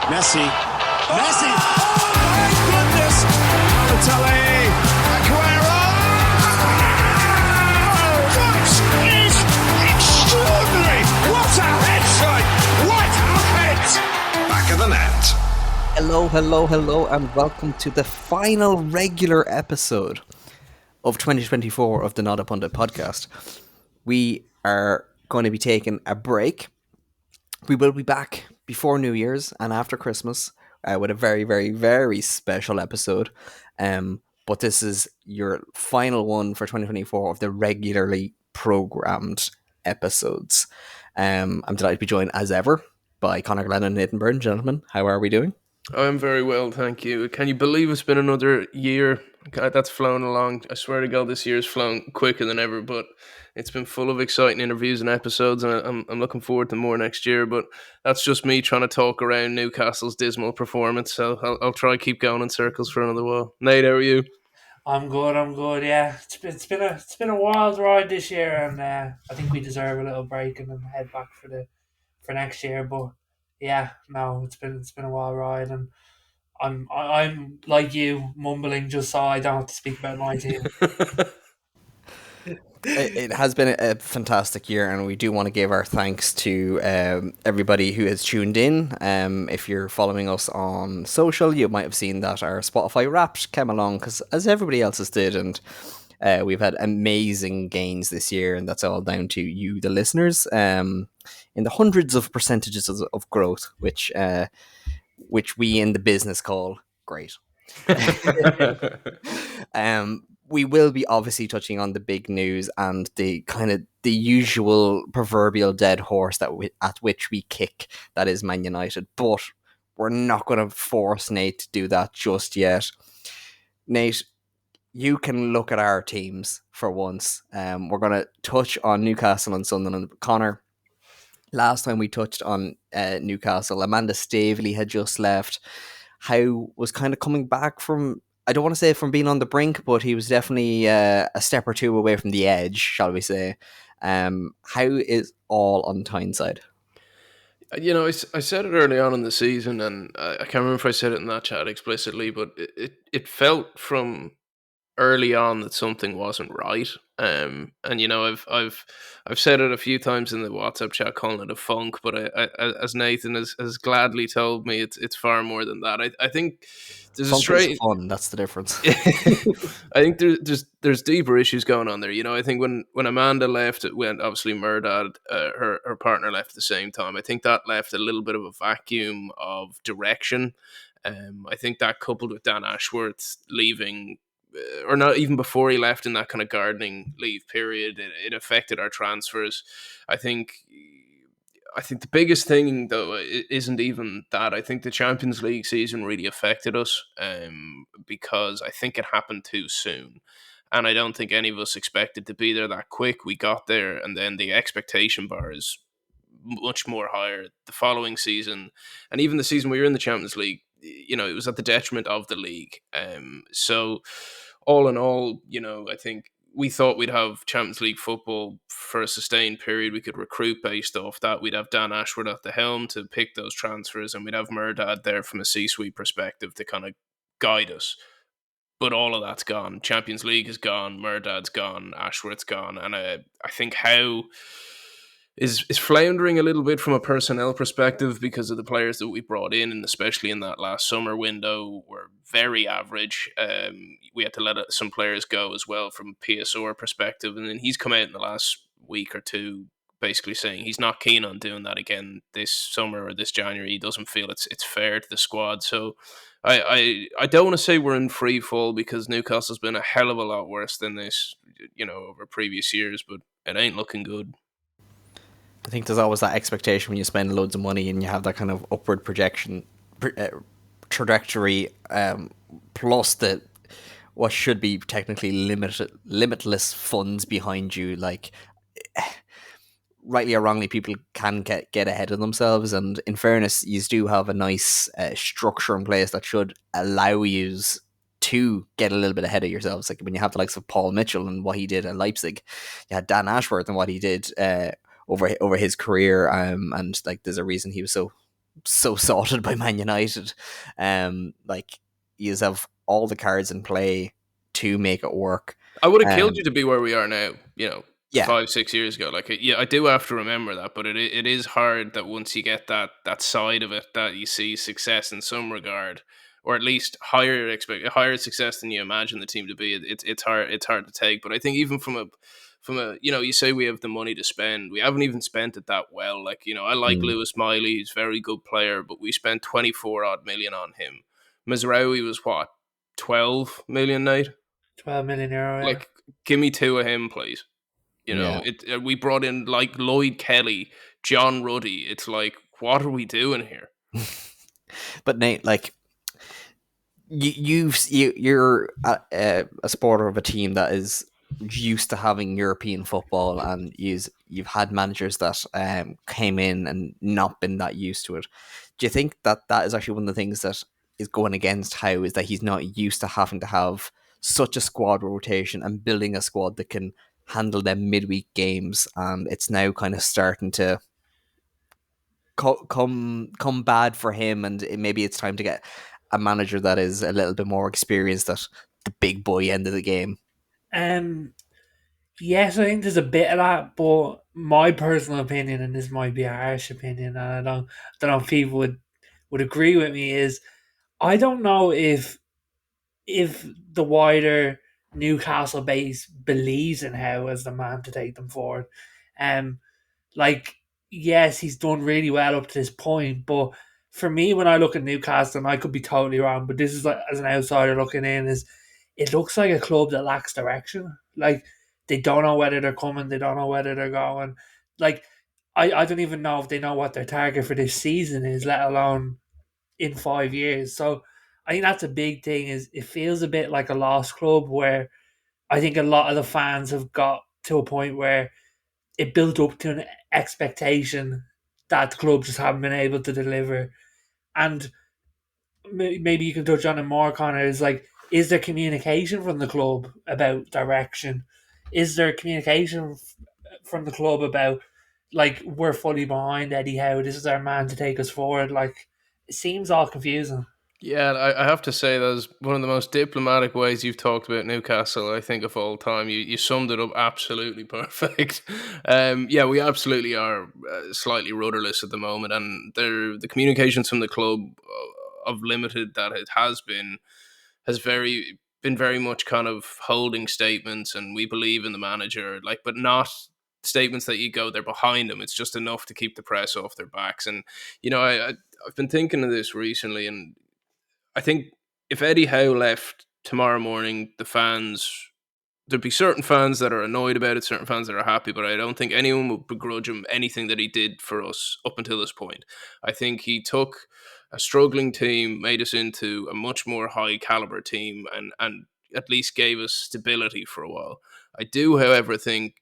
Messi. Messi. Oh my goodness. Balotelli. Aguero. That is extraordinary. What a headshot. What a head. Back of the net. Hello, and welcome to the final regular episode of 2024 of the Not a Pundit podcast. We are going to be taking a break. We will be back before New Year's and after Christmas with a very, very, very special episode. But this is your final one for 2024 of the regularly programmed episodes. I'm delighted to be joined as ever by Conor Glenn and Nathan Byrne. Gentlemen, how are we doing? I'm very well, thank you. Can you believe it's been another year? God, that's flown along. I swear to God, this year's flown quicker than ever, but it's been full of exciting interviews and episodes, and I'm looking forward to more next year, but that's just me trying to talk around Newcastle's dismal performance, so I'll try to keep going in circles for another while. Nate, how are you? I'm good. Yeah, it's been a wild ride this year, and I think we deserve a little break and then head back for next year. But yeah, no, it's been a wild ride, and I'm like you, mumbling just so I don't have to speak about my team. It has been a fantastic year, and we do want to give our thanks to everybody who has tuned in. If you're following us on social, you might have seen that our Spotify Wrapped came along, because as everybody else's did, and we've had amazing gains this year, and that's all down to you, the listeners, in the hundreds of percentages of growth, which we in the business call great. We will be obviously touching on the big news and the kind of the usual proverbial dead horse at which we kick, that is Man United, but we're not going to force Nate to do that just yet. Nate, you can look at our teams for once. We're going to touch on Newcastle and Sunderland. Connor, last time we touched on Newcastle, Amanda Staveley had just left. Howe was kind of coming back from, I don't want to say from being on the brink, but he was definitely a step or two away from the edge, shall we say. How is all on Tyneside? You know, I said it early on in the season, and I can't remember if I said it in that chat explicitly, but it felt from early on that something wasn't right. And you know, I've said it a few times in the WhatsApp chat, calling it a funk. But I as Nathan has gladly told me, it's far more than that. I think there's Funk a straight fun. That's the difference. I think there's deeper issues going on there. You know, I think when Amanda left, it went obviously Murdad, her partner left at the same time. I think that left a little bit of a vacuum of direction. I think that coupled with Dan Ashworth leaving, or not even before he left in that kind of gardening leave period, it affected our transfers. I think the biggest thing though isn't even that. I think the Champions League season really affected us, because I think it happened too soon. And I don't think any of us expected to be there that quick. We got there, and then the expectation bar is much more higher the following season. And even the season we were in the Champions League, you know, it was at the detriment of the league. So all in all, you know, I think we thought we'd have Champions League football for a sustained period. We could recruit based off that. We'd have Dan Ashworth at the helm to pick those transfers, and we'd have Murdad there from a C-suite perspective to kind of guide us. But all of that's gone. Champions League is gone. Murdad's gone. Ashworth's gone. And I think Howe is floundering a little bit from a personnel perspective because of the players that we brought in, and especially in that last summer window, were very average. We had to let some players go as well from PSR perspective, and then he's come out in the last week or two basically saying he's not keen on doing that again this summer or this January. He doesn't feel it's fair to the squad. So I don't want to say we're in free fall, because Newcastle's been a hell of a lot worse than this, you know, over previous years, but it ain't looking good. I think there's always that expectation when you spend loads of money and you have that kind of upward trajectory, plus what should be technically limitless funds behind you. Like, rightly or wrongly, people can get ahead of themselves, and in fairness, you do have a nice structure in place that should allow you to get a little bit ahead of yourselves. Like when you have the likes of Paul Mitchell and what he did at Leipzig, you had Dan Ashworth and what he did over his career, and like there's a reason he was so so sorted by Man United. Like you have all the cards in play to make it work. I would have killed Um, you to be where we are now, yeah, 5-6 years ago. Like, yeah, I do have to remember that, but it is hard that once you get that side of it, that you see success in some regard, or at least higher success than you imagine the team to be. It's hard to take. But I think even from a you say we have the money to spend, we haven't even spent it that well. Like, I like mm, Lewis Miley, he's a very good player, but we spent 24 odd million on him. Mazraoui was what, 12 million, Nate? 12 million euro. Yeah. Like, give me two of him, please. yeah. We brought in like Lloyd Kelly, John Ruddy. It's like, what are we doing here? But Nate, like you're a supporter of a team that is used to having European football, and you've had managers that came in and not been that used to it. Do you think that is actually one of the things that is going against Howe, is that he's not used to having to have such a squad rotation and building a squad that can handle them midweek games, and it's now kind of starting to come bad for him, and maybe it's time to get a manager that is a little bit more experienced at the big boy end of the game. Um, yes, I think there's a bit of that, but my personal opinion, and this might be a harsh opinion, and I don't know if people would agree with me, is I don't know if the wider Newcastle base believes in Howe as the man to take them forward. Um, like, yes, he's done really well up to this point, but for me, when I look at Newcastle, and I could be totally wrong, but this is like, as an outsider looking in, is it looks like a club that lacks direction. Like, they don't know whether they're coming, they don't know whether they're going. Like, I don't even know if they know what their target for this season is, let alone in 5 years. So I think that's a big thing. Is it feels a bit like a lost club, where I think a lot of the fans have got to a point where it built up to an expectation that the club just haven't been able to deliver. And maybe you can touch on it more, Connor. Is like, is there communication from the club about direction? Is there communication from the club about, like, we're fully behind Eddie Howe, this is our man to take us forward? Like, it seems all confusing. Yeah, I have to say that's one of the most diplomatic ways you've talked about Newcastle, I think, of all time. You summed it up absolutely perfect. Yeah, we absolutely are slightly rudderless at the moment, and the communications from the club of limited that it has been very much kind of holding statements, and we believe in the manager, like, but not statements that you go, they're behind him. It's just enough to keep the press off their backs. And I've been thinking of this recently, and I think if Eddie Howe left tomorrow morning, there'd be certain fans that are annoyed about it, certain fans that are happy, but I don't think anyone would begrudge him anything that he did for us up until this point. I think he took a struggling team, made us into a much more high caliber team, and at least gave us stability for a while. I do, however, think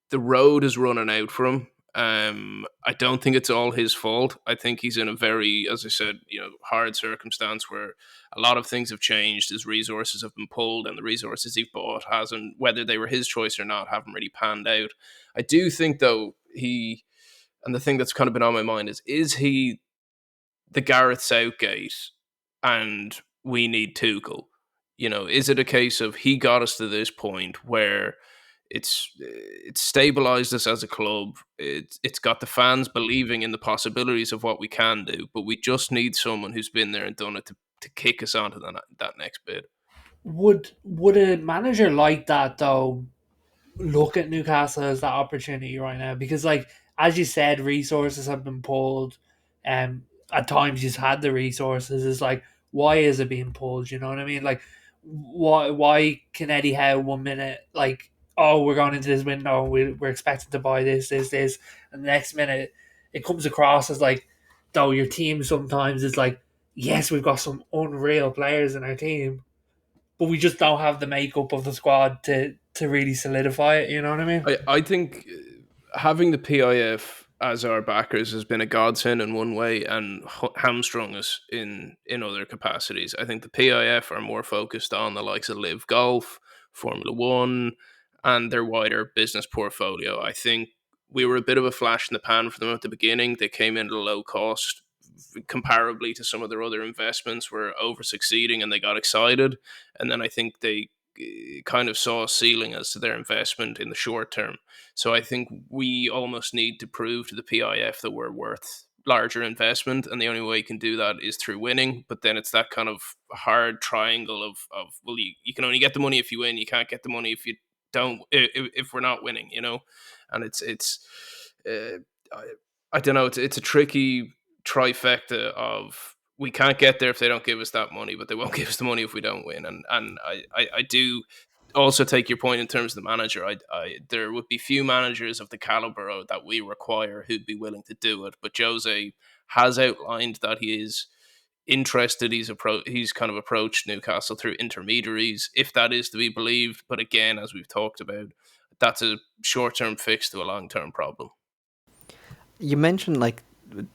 the road is running out for him. I don't think it's all his fault. I think he's in a very, as I said, hard circumstance where a lot of things have changed. His resources have been pulled, and the resources he bought hasn't, whether they were his choice or not, haven't really panned out. I do think, though, and the thing that's kind of been on my mind is he the Gareth Southgate and we need Tuchel? Is it a case of he got us to this point where it's stabilized us as a club. It's got the fans believing in the possibilities of what we can do, but we just need someone who's been there and done it to kick us onto that next bit. Would a manager like that, though, look at Newcastle as that opportunity right now? Because, like, as you said, resources have been pulled, and at times you've had the resources. It's like, why is it being pulled? You know what I mean? Like, why can Eddie Howe 1 minute, like, oh, we're going into this window, we're expected to buy this, and the next minute it comes across as like, though your team sometimes is like, yes, we've got some unreal players in our team, but we just don't have the makeup of the squad to really solidify it. You know what I mean? I think having the PIF as our backers has been a godsend in one way and hamstrung us in other capacities. I think the PIF are more focused on the likes of Live Golf, Formula One, and their wider business portfolio. I think we were a bit of a flash in the pan for them at the beginning. They came in at a low cost, comparably to some of their other investments, were over succeeding, and they got excited. And then I think they kind of saw a ceiling as to their investment in the short term. So I think we almost need to prove to the PIF that we're worth larger investment, and the only way you can do that is through winning. But then it's that kind of hard triangle of well, you can only get the money if you win. You can't get the money if you don't, if we're not winning, and it's I, I don't know, it's a tricky trifecta of we can't get there if they don't give us that money, but they won't give us the money if we don't win. And I do also take your point in terms of the manager. There would be few managers of the caliber that we require who'd be willing to do it. But Jose has outlined that he is interested. He's kind of approached Newcastle through intermediaries, if that is to be believed. But again, as we've talked about, that's a short-term fix to a long-term problem. You mentioned like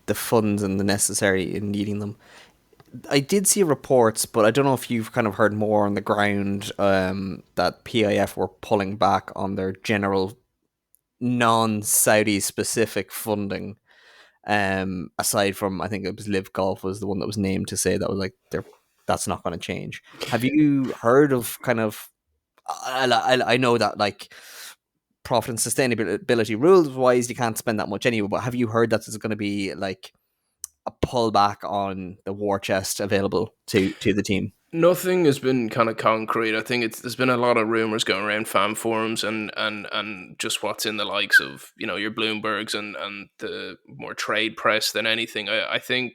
the funds and the necessary in needing them. I did see reports, but I don't know if you've kind of heard more on the ground that PIF were pulling back on their general non-Saudi specific funding. Aside from, I think it was Live Golf was the one that was named to say that was like that's not going to change. Have you heard of kind of? I know that like profit and sustainability rules wise, you can't spend that much anyway. But have you heard that there's going to be like a pullback on the war chest available to the team? Nothing has been kind of concrete. I think there's been a lot of rumors going around fan forums and just what's in the likes of your Bloombergs and the more trade press than anything. I think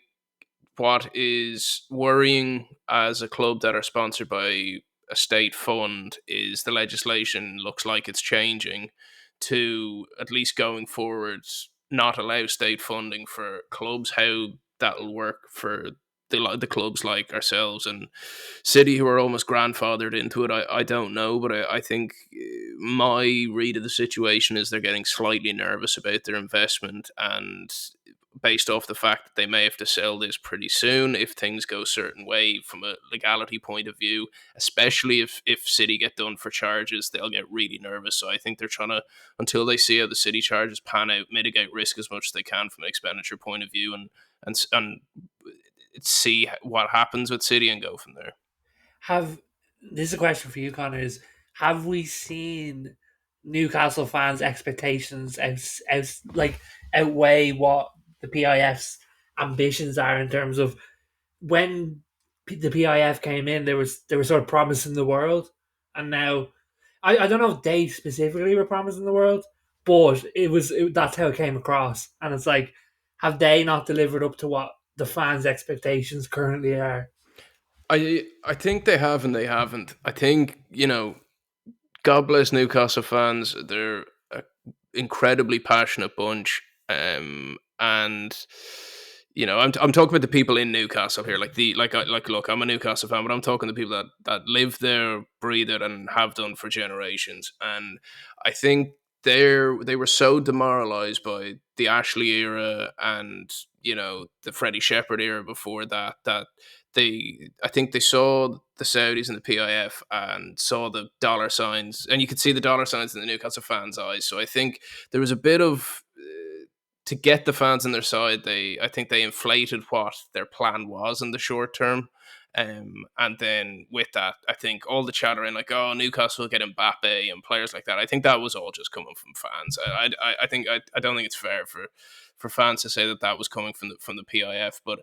what is worrying as a club that are sponsored by a state fund is the legislation looks like it's changing to, at least going forward, not allow state funding for clubs. How that'll work for the clubs like ourselves and City, who are almost grandfathered into it, I don't know. But I think my read of the situation is they're getting slightly nervous about their investment, and based off the fact that they may have to sell this pretty soon if things go a certain way from a legality point of view, especially if City get done for charges, they'll get really nervous. So I think they're trying to, until they see how the City charges pan out, mitigate risk as much as they can from an expenditure point of view, and see what happens with City and go from there. This is a question for you, Connor, is have we seen Newcastle fans' expectations outweigh what the PIF's ambitions are, in terms of when the PIF came in, they were sort of promising the world, and now I don't know if they specifically were promising the world, but that's how it came across, and it's like, have they not delivered up to what the fans' expectations currently are? I think they have and they haven't. I think, God bless Newcastle fans. They're an incredibly passionate bunch. And I'm talking about the people in Newcastle here. Look, I'm a Newcastle fan, but I'm talking to people that live there, breathe it, and have done for generations. And I think they were so demoralized by the Ashley era and the Freddie Shepherd era before that I think they saw the Saudis and the PIF and saw the dollar signs, and you could see the dollar signs in the Newcastle fans' eyes. So I think there was a bit of to get the fans on their side. I think they inflated what their plan was in the short term. And then with that, I think all the chattering like, oh, Newcastle will get Mbappe and players like that, I think that was all just coming from fans. I don't think it's fair for fans to say that was coming from the PIF. But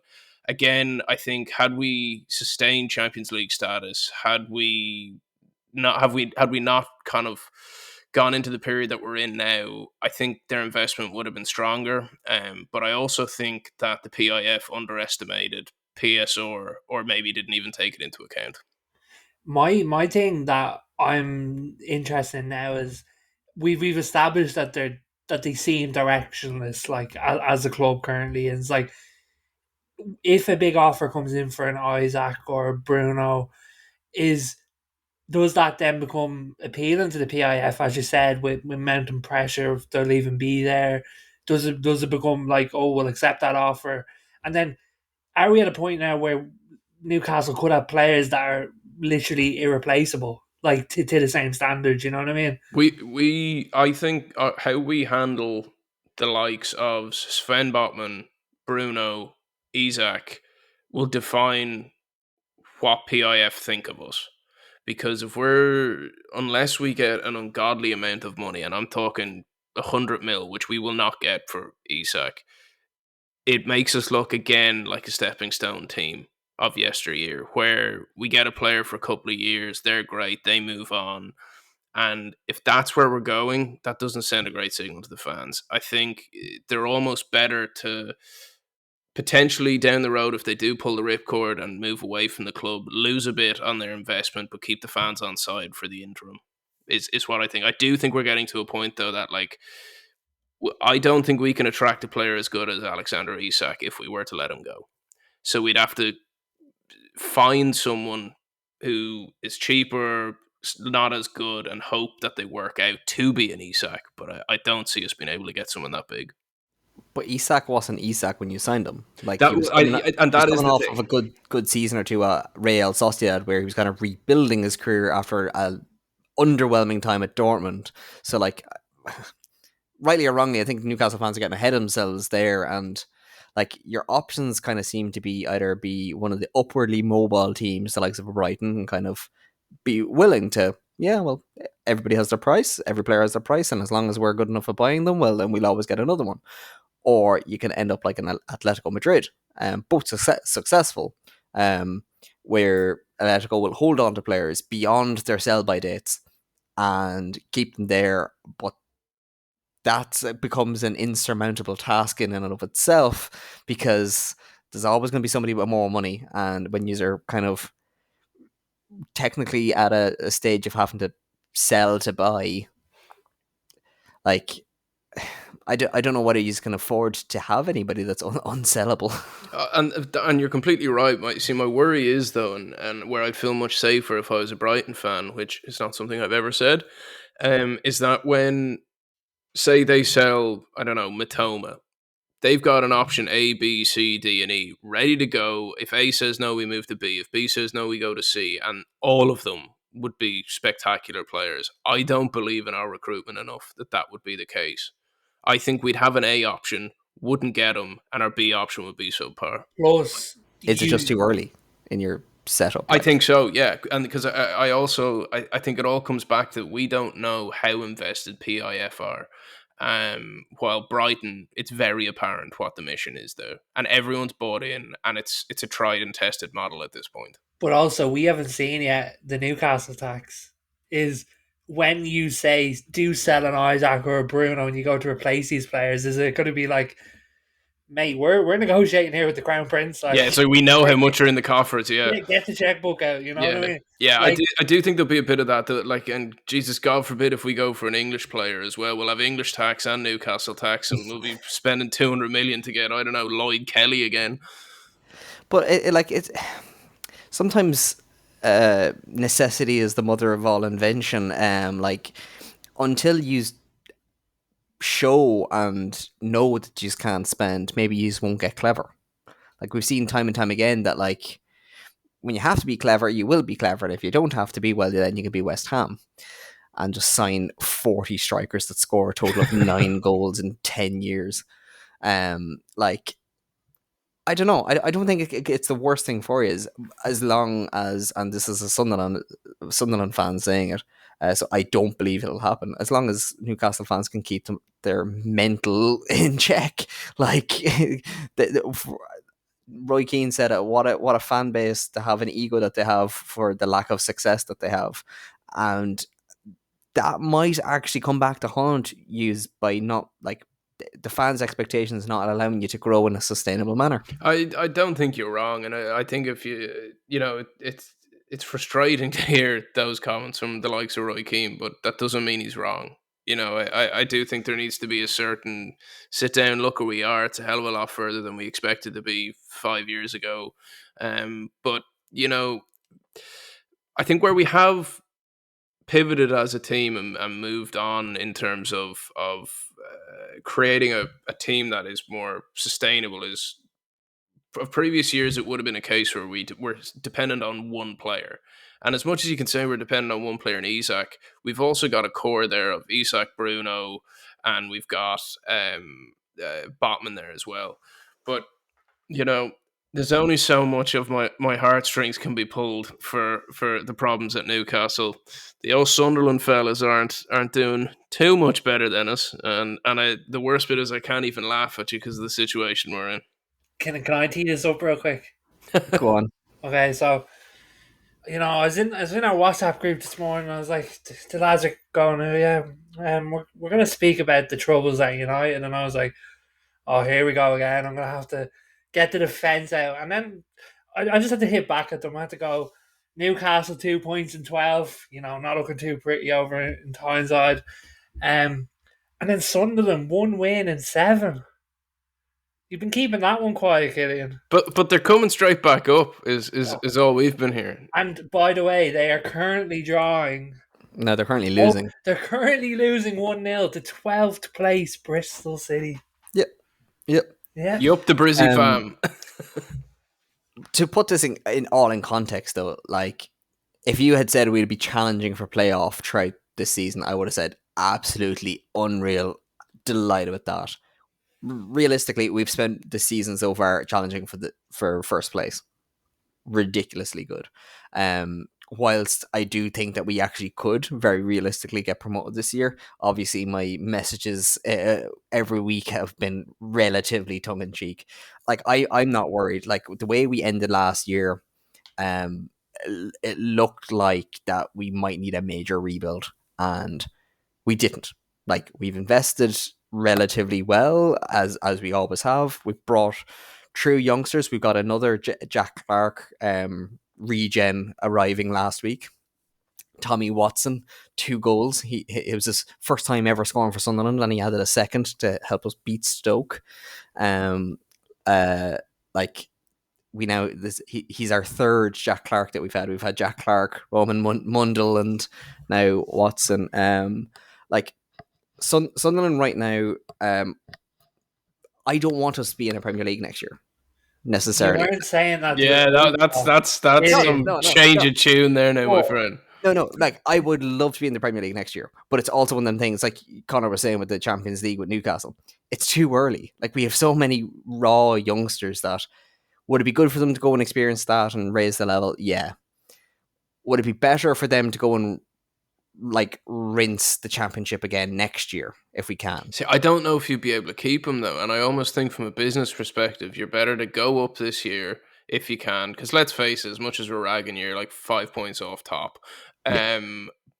again, I think had we sustained Champions League status, had we not kind of gone into the period that we're in now, I think their investment would have been stronger. But I also think that the PIF underestimated PSR, or maybe didn't even take it into account. My thing that I'm interested in now is we've established that they seem directionless, like as a club currently. And it's like, if a big offer comes in for an Isaac or Bruno, does that then become appealing to the PIF, as you said, with mounting pressure if they'll even be there? Does it become like, oh, we'll accept that offer? And then are we at a point now where Newcastle could have players that are literally irreplaceable, like to the same standard? You know what I mean? I think how we handle the likes of Sven Botman, Bruno, Isak will define what PIF think of us. Because unless we get an ungodly amount of money, and I'm talking 100 mil, which we will not get for Isak, it makes us look again like a stepping stone team of yesteryear, where we get a player for a couple of years, they're great, they move on. And if that's where we're going, that doesn't send a great signal to the fans. I think they're almost better to potentially down the road, if they do pull the ripcord and move away from the club, lose a bit on their investment, but keep the fans on side for the interim. Is what I think. I do think we're getting to a point though that I don't think we can attract a player as good as Alexander Isak if we were to let him go. So we'd have to find someone who is cheaper, not as good, and hope that they work out to be an Isak. But I don't see us being able to get someone that big. But Isak wasn't Isak when you signed him. Like That he was I- coming, and he was that is coming the off thing. of a good season or two at Real Sociedad, where he was kind of rebuilding his career after an underwhelming time at Dortmund. So, like, rightly or wrongly, I think Newcastle fans are getting ahead of themselves there, and like your options kind of seem to be either be one of the upwardly mobile teams, the likes of Brighton, and kind of be willing to, yeah, well, everybody has their price, every player has their price, and as long as we're good enough at buying them, well, then we'll always get another one. Or you can end up like an Atletico Madrid, both successful, where Atletico will hold on to players beyond their sell-by dates and keep them there, but that becomes an insurmountable task in and of itself, because there's always going to be somebody with more money, and when you're kind of technically at a stage of having to sell to buy, like I don't know whether you can afford to have anybody that's unsellable. And you're completely right. My worry is though, and where I'd feel much safer if I was a Brighton fan, which is not something I've ever said, is that when, say, they sell, I don't know, Matoma, they've got an option A, B, C, D, and E ready to go. If A says no, we move to B. If B says no, we go to C. And all of them would be spectacular players. I don't believe in our recruitment enough that would be the case. I think we'd have an A option, wouldn't get them, and our B option would be subpar. Plus, Is it just too early in your setup? I think so, yeah. And because I also think it all comes back to we don't know how invested PIF are. While Brighton, it's very apparent what the mission is there, and everyone's bought in, and it's a tried and tested model at this point. But also, we haven't seen yet the Newcastle tax is when you say do sell an Isaac or a Bruno and you go to replace these players. Is it going to be like, mate, we're negotiating here with the Crown Prince? Like, Yeah, so we know how much are in the coffers. Yeah, get the checkbook out. You know what I mean? yeah. Like, I do think there'll be a bit of that. Like, and Jesus, God forbid if we go for an English player as well, we'll have English tax and Newcastle tax, and we'll be spending 200 million to get, I don't know, Lloyd Kelly again. But it's sometimes necessity is the mother of all invention. Like until you show and know that you just can't spend, maybe you just won't get clever. Like we've seen time and time again that like when you have to be clever, you will be clever, and if you don't have to be, well, then you can be West Ham and just sign 40 strikers that score a total of 9 goals in 10 years. Like I don't know. I don't think it's the worst thing for you, as long as, and this is a Sunderland fan saying it, so I don't believe it'll happen. As long as Newcastle fans can keep their mental in check, like Roy Keane said it. What a fan base to have, an ego that they have for the lack of success that they have, and that might actually come back to haunt you by not like the fans' expectations not allowing you to grow in a sustainable manner. I don't think you're wrong, and I think if it's frustrating to hear those comments from the likes of Roy Keane, but that doesn't mean he's wrong. I do think there needs to be a certain sit down, look where we are. It's a hell of a lot further than we expected to be 5 years ago. But I think where we have pivoted as a team and moved on in terms of creating a team that is more sustainable is, of previous years it would have been a case where we're dependent on one player. And as much as you can say we're dependent on one player in Isak, we've also got a core there of Isak, Bruno, and we've got Botman there as well. But there's only so much of my heartstrings can be pulled for the problems at Newcastle. The old Sunderland fellas aren't doing too much better than us, and the worst bit is I can't even laugh at you because of the situation we're in. Can I tee this up real quick? Go on. Okay, so I was in our WhatsApp group this morning. And I was like, the lads are going, oh, yeah, we're going to speak about the troubles at United, and I was like, oh, here we go again. I'm going to have to get the defence out, and then I just had to hit back at them. I had to go, Newcastle 2 points in 12. Not looking too pretty over in Tyneside, and then Sunderland 1 win in 7. You've been keeping that one quiet, Killian. But they're coming straight back up is all we've been hearing. And by the way, they are currently drawing. No, they're currently losing. They're currently losing 1-0 to 12th place Bristol City. Yep. Yeah. Yup, the Brizzy fam. To put this in context, though, like if you had said we'd be challenging for playoff throughout this season, I would have said absolutely unreal. Delighted with that. Realistically, we've spent the season so far challenging for first place. Ridiculously good. Whilst I do think that we actually could very realistically get promoted this year, obviously my messages every week have been relatively tongue-in-cheek. Like I'm not worried. Like the way we ended last year, it looked like that we might need a major rebuild, and we didn't. Like we've invested relatively well as we always have. We've brought true youngsters. We've got another Jack Clark regen arriving last week. Tommy Watson, 2 goals. It was his first time ever scoring for Sunderland, and he added a second to help us beat Stoke. He's our third Jack Clark that we've had. We've had Jack Clark, Roman Mundell, and now Watson. Sunderland right now, I don't want us to be in a Premier League next year necessarily. You weren't saying that. Yeah, that's some change of tune there now, my friend. No, like I would love to be in the Premier League next year, but it's also one of them things like Connor was saying with the Champions League with Newcastle. It's too early. Like we have so many raw youngsters that would it be good for them to go and experience that and raise the level? Yeah. Would it be better for them to go and like rinse the Championship again next year if we can? See, I don't know if you'd be able to keep them though, and I almost think from a business perspective, you're better to go up this year if you can, because let's face it, as much as we're ragging, you're like 5 points off top. Yeah.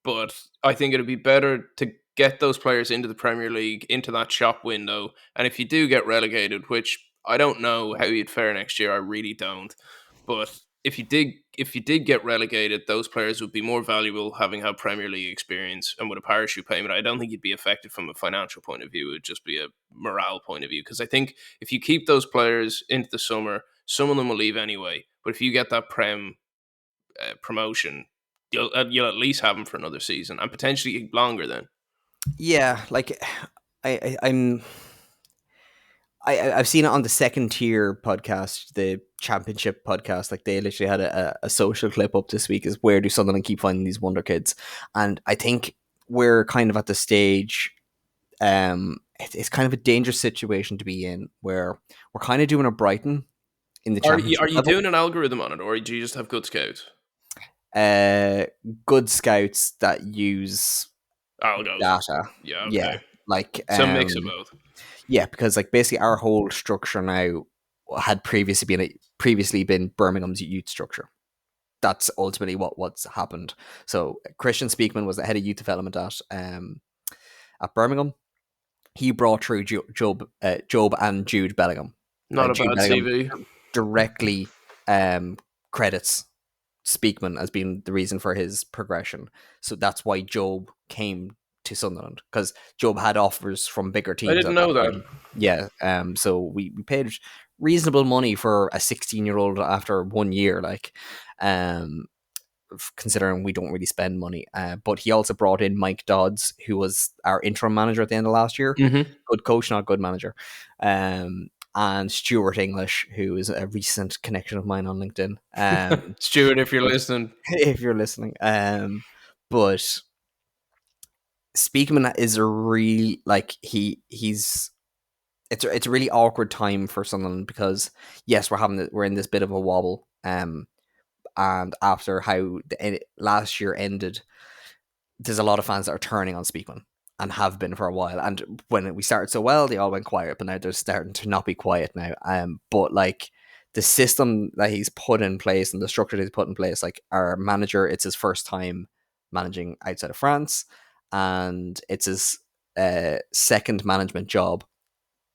But I think it'd be better to get those players into the Premier League, into that shop window, and if you do get relegated, which I don't know how you'd fare next year, I really don't, but if you did get relegated, those players would be more valuable having had Premier League experience, and with a parachute payment, I don't think you'd be affected from a financial point of view. It would just be a morale point of view, because I think if you keep those players into the summer, some of them will leave anyway. But if you get that promotion, you'll at least have them for another season and potentially longer then. Yeah, like I've seen it on the Second Tier podcast, the Championship podcast. Like they literally had a social clip up this week. Is where do Sunderland keep finding these wonder kids? And I think we're kind of at the stage. It's kind of a dangerous situation to be in, where we're kind of doing a Brighton in the Championship. Are you doing an algorithm on it, or do you just have good scouts? Good scouts that use data. Yeah, okay. Yeah, like so mix of both. Yeah, because like basically our whole structure now had previously been Birmingham's youth structure. That's ultimately what's happened. So Christian Speakman was the head of youth development at Birmingham. He brought through Job and Jude Bellingham. Not a bad CV. Directly credits Speakman as being the reason for his progression. So that's why Job came to Sunderland, because Job had offers from bigger teams. I didn't know that. Yeah. So we paid reasonable money for a 16-year-old after 1 year, like considering we don't really spend money. But he also brought in Mike Dodds, who was our interim manager at the end of last year. Mm-hmm. Good coach, not good manager. And Stuart English, who is a recent connection of mine on LinkedIn. Stuart, if you're listening. If you're listening. But Speakman is a real he's it's a really awkward time for Sunderland because yes, we're in this bit of a wobble. And after how last year ended, there's a lot of fans that are turning on Speakman and have been for a while. And when we started so well, they all went quiet, but now they're starting to not be quiet now. But like the system that he's put in place and the structure that he's put in place, like our manager, it's his first time managing outside of France, and it's his second management job.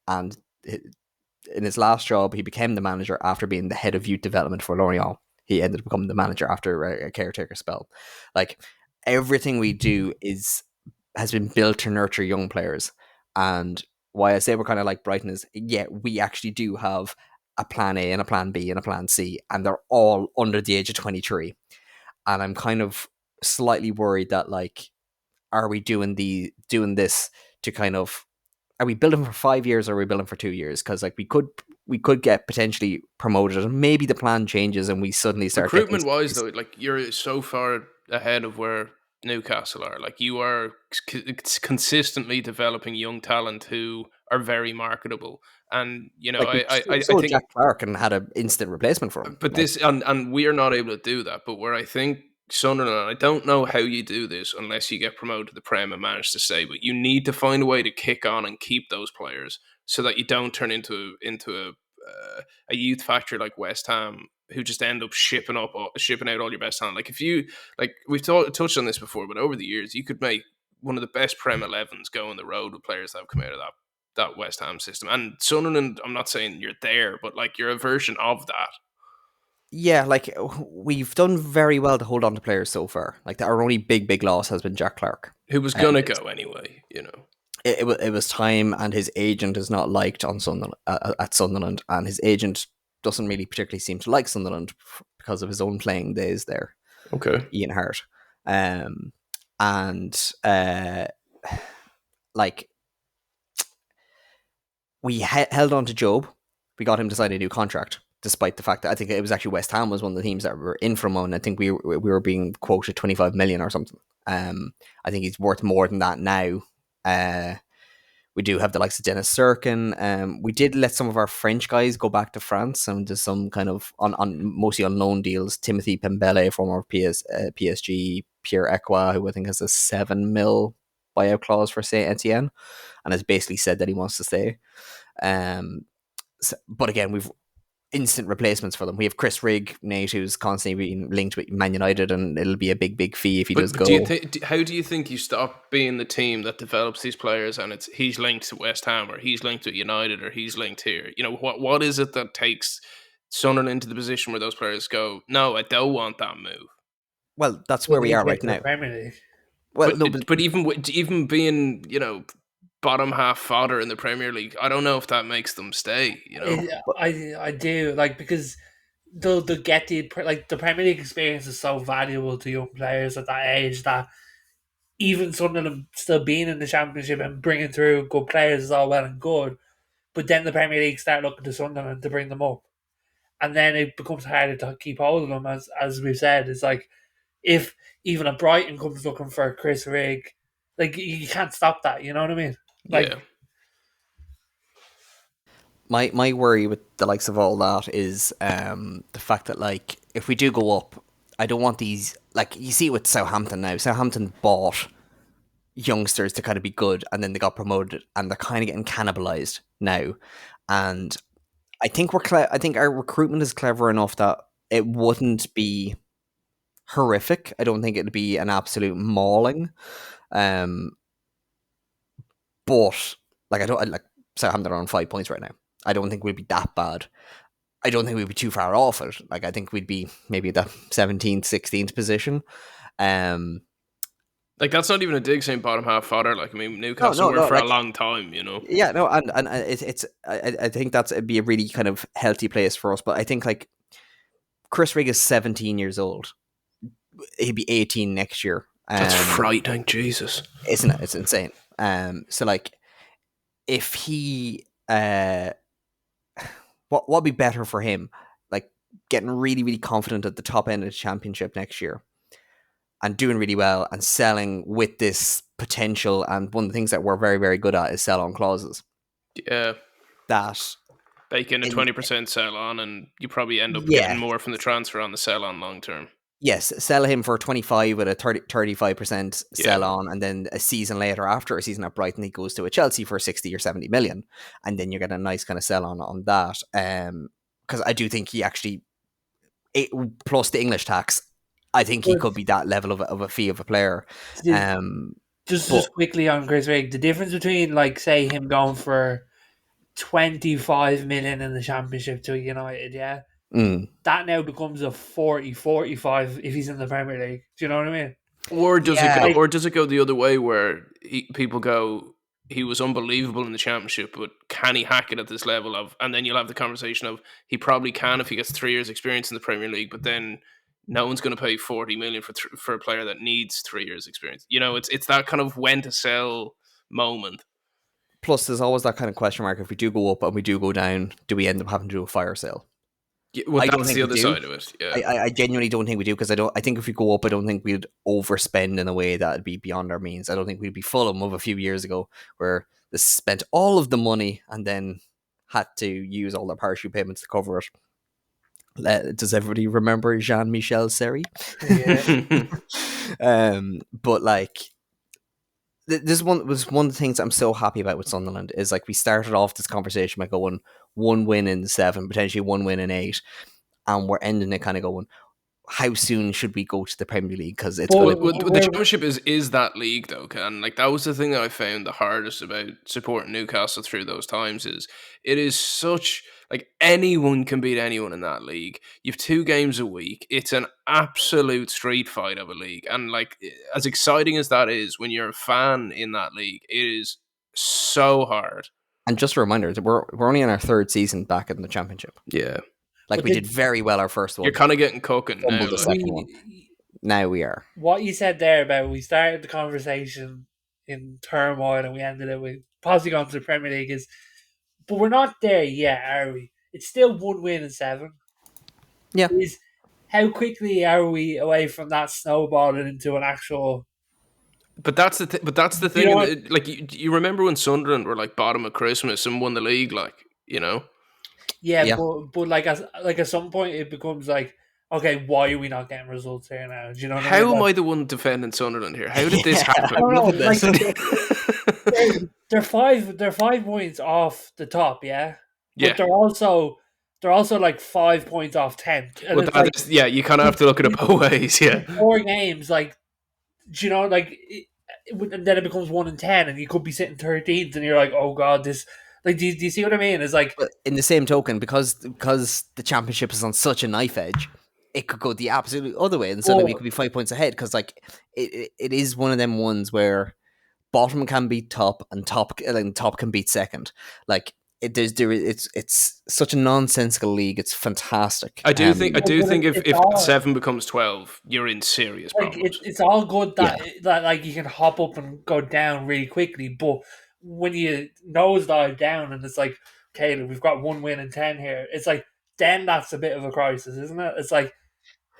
And in his last job, he became the manager after being the head of youth development for Lorient. He ended up becoming the manager after a caretaker spell. Like everything we do has been built to nurture young players. And why I say we're kind of like Brighton is, yeah, we actually do have a plan A and a plan B and a plan C, and they're all under the age of 23. And I'm kind of slightly worried that like, are we doing this to kind of, are we building for 5 years or are we building for 2 years? Because like we could get potentially promoted and maybe the plan changes and we suddenly start Recruitment wise though, like you're so far ahead of where Newcastle are. Like you are consistently developing young talent who are very marketable. And you know, like I so think, Jack Clark and had an instant replacement for him. but Like, this and we are not able to do that. But where I think Sunderland, I don't know how you do this unless you get promoted to the Prem and manage to stay. But you need to find a way to kick on and keep those players so that you don't turn into a youth factory like West Ham, who just end up shipping out all your best talent. Like if you like, we've touched on this before, but over the years you could make one of the best Prem 11s go on the road with players that have come out of that West Ham system. And Sunderland, I'm not saying you're there, but like you're a version of that. yeah, like we've done very well to hold on to players so far. Like our only big loss has been Jack Clark, Who was gonna go anyway, you know. it was time, and his agent is not liked on Sunderland at Sunderland, and his agent doesn't really particularly seem to like Sunderland because of his own playing days there. Okay. Ian Hart, and like we held on to Job. We got him to sign a new contract, despite the fact that I think it was actually West Ham was one of the teams that were in from him. And I think we were being quoted 25 million or something. I think he's worth more than that now. We do have the likes of Dennis Sirkin. We did let some of our French guys go back to France and do some kind of on mostly on loan deals. Timothy Pembele, former PSG, Pierre Ekwa, who I think has a 7 mil buyout clause for Saint Etienne, and has basically said that he wants to stay. But again, we've instant replacements for them. We have Chris Rigg, Nate, who's constantly being linked with Man United, and it'll be a big fee if he does go. How do you think you stop being the team that develops these players and he's linked to West Ham or he's linked to United or he's linked here? You know, what is it that takes Sunderland into the position where those players go, no, I don't want that move? Well, that's where we are right now. Premier League. Well, but even being, you know, bottom half fodder in the Premier League, I don't know if that makes them stay. You know, I do, like, because they'll get the Premier League experience is so valuable to young players at that age that even Sunderland still being in the Championship and bringing through good players is all well and good, but then the Premier League start looking to Sunderland to bring them up, and then it becomes harder to keep hold of them. As we've said, it's like if even a Brighton comes looking for Chris Rigg, like you can't stop that. You know what I mean? Like, yeah. My worry with the likes of all that is the fact that, like, if we do go up, I don't want these, like, you see with Southampton now. Southampton bought youngsters to kind of be good, and then they got promoted, and they're kind of getting cannibalized now. And I think I think our recruitment is clever enough that it wouldn't be horrific. I don't think it'd be an absolute mauling. But like, Southampton are on 5 points right now. I don't think we'd be that bad. I don't think we'd be too far off it. Like, I think we'd be maybe the 17th, 16th position. Like, that's not even a dig saying bottom half fodder. Like, I mean, Newcastle were for a long time, you know. Yeah, no, and it's I think it'd be a really kind of healthy place for us. But I think, like, Chris Rigg is 17 years old. He'd be 18 next year. That's frightening, Jesus. Isn't it? It's insane. So, like, if he what would be better for him? Like, getting really confident at the top end of the Championship next year and doing really well and selling with this potential, and one of the things that we're very, very good at is sell-on clauses. Yeah. That Bake in a in- 20% sell on, and you probably end up Yeah. getting more from the transfer on the sell on long term. Yes, sell him for 25 with a 35% sell Yeah. on, and then a season later, after a season at Brighton, he goes to a Chelsea for 60 or 70 million, and then you get a nice kind of sell on that. Because I do think he actually, plus the English tax, I think he could be that level of a fee of a player. Just quickly on Chris Rigg, the difference between, like, say, him going for 25 million in the Championship to United, yeah, that now becomes a 40, 45 if he's in the Premier League. Do you know what I mean? Or does Yeah. it go the other way where people go, he was unbelievable in the Championship, but can he hack it at this level of? And then you'll have the conversation of he probably can if he gets 3 years experience in the Premier League, but then no one's going to pay 40 million for a player that needs 3 years experience. You know, it's that kind of when to sell moment. Plus, there's always that kind of question mark: if we do go up and we do go down, do we end up having to do a fire sale? Yeah, well, I don't that's think the we other do. side of it. Yeah, I genuinely don't think we do, because I think if we go up, I don't think we'd overspend in a way that would be beyond our means. I don't think we'd be Fulham of a few years ago, where they spent all of the money and then had to use all their parachute payments to cover it. Does everybody remember Jean-Michel Seri? Yeah. But like, this was one of the things I'm so happy about with Sunderland is, like, we started off this conversation by going 1 win in 7, potentially 1 win in 8, and we're ending it kind of going, how soon should we go to the Premier League? Because it's going to be... the Championship is that league though, and like that was the thing that I found the hardest about supporting Newcastle through those times is it is such, like, anyone can beat anyone in that league. You've 2 games a week. It's an absolute street fight of a league, and like, as exciting as that is, when you're a fan in that league, it is so hard. And just a reminder that we're only in our 3rd season back in the Championship. Yeah, like, we did very well our first one. You're kind of getting cooking now. The second one. Now we are. What you said there about we started the conversation in turmoil and we ended it with possibly going to the Premier League but we're not there yet, are we? It's still 1 win in 7. Yeah. How quickly are we away from that snowballing into an actual? But that's the thing. You know, like, you remember when Sunderland were like bottom of Christmas and won the league, like, you know. Yeah. But like at some point it becomes like, okay, why are we not getting results here now? Do you know what I mean? How am I the one defending Sunderland here? How did this happen? I don't know. Like, they're 5 points off the top, yeah. But they're also like 5 points off 10th. And well, you kind of have to look at it both ways. Yeah, 4 games, like, do you know, like, and then it becomes 1 and 10, and you could be sitting 13th, and you're like, oh god, this. Like, do you see what I mean? It's like, but in the same token, because the Championship is on such a knife edge, it could go the absolute other way, and suddenly we could be 5 points ahead. Because, like, it is one of them ones where bottom can beat top, and top can beat second. Like, it's such a nonsensical league. It's fantastic. I do think if 7 becomes 12, you're in serious problems. It's all good that like you can hop up and go down really quickly, but when you nosedive down and it's like, okay, we've got 1 win in 10 here, it's like, then that's a bit of a crisis, isn't it? It's like,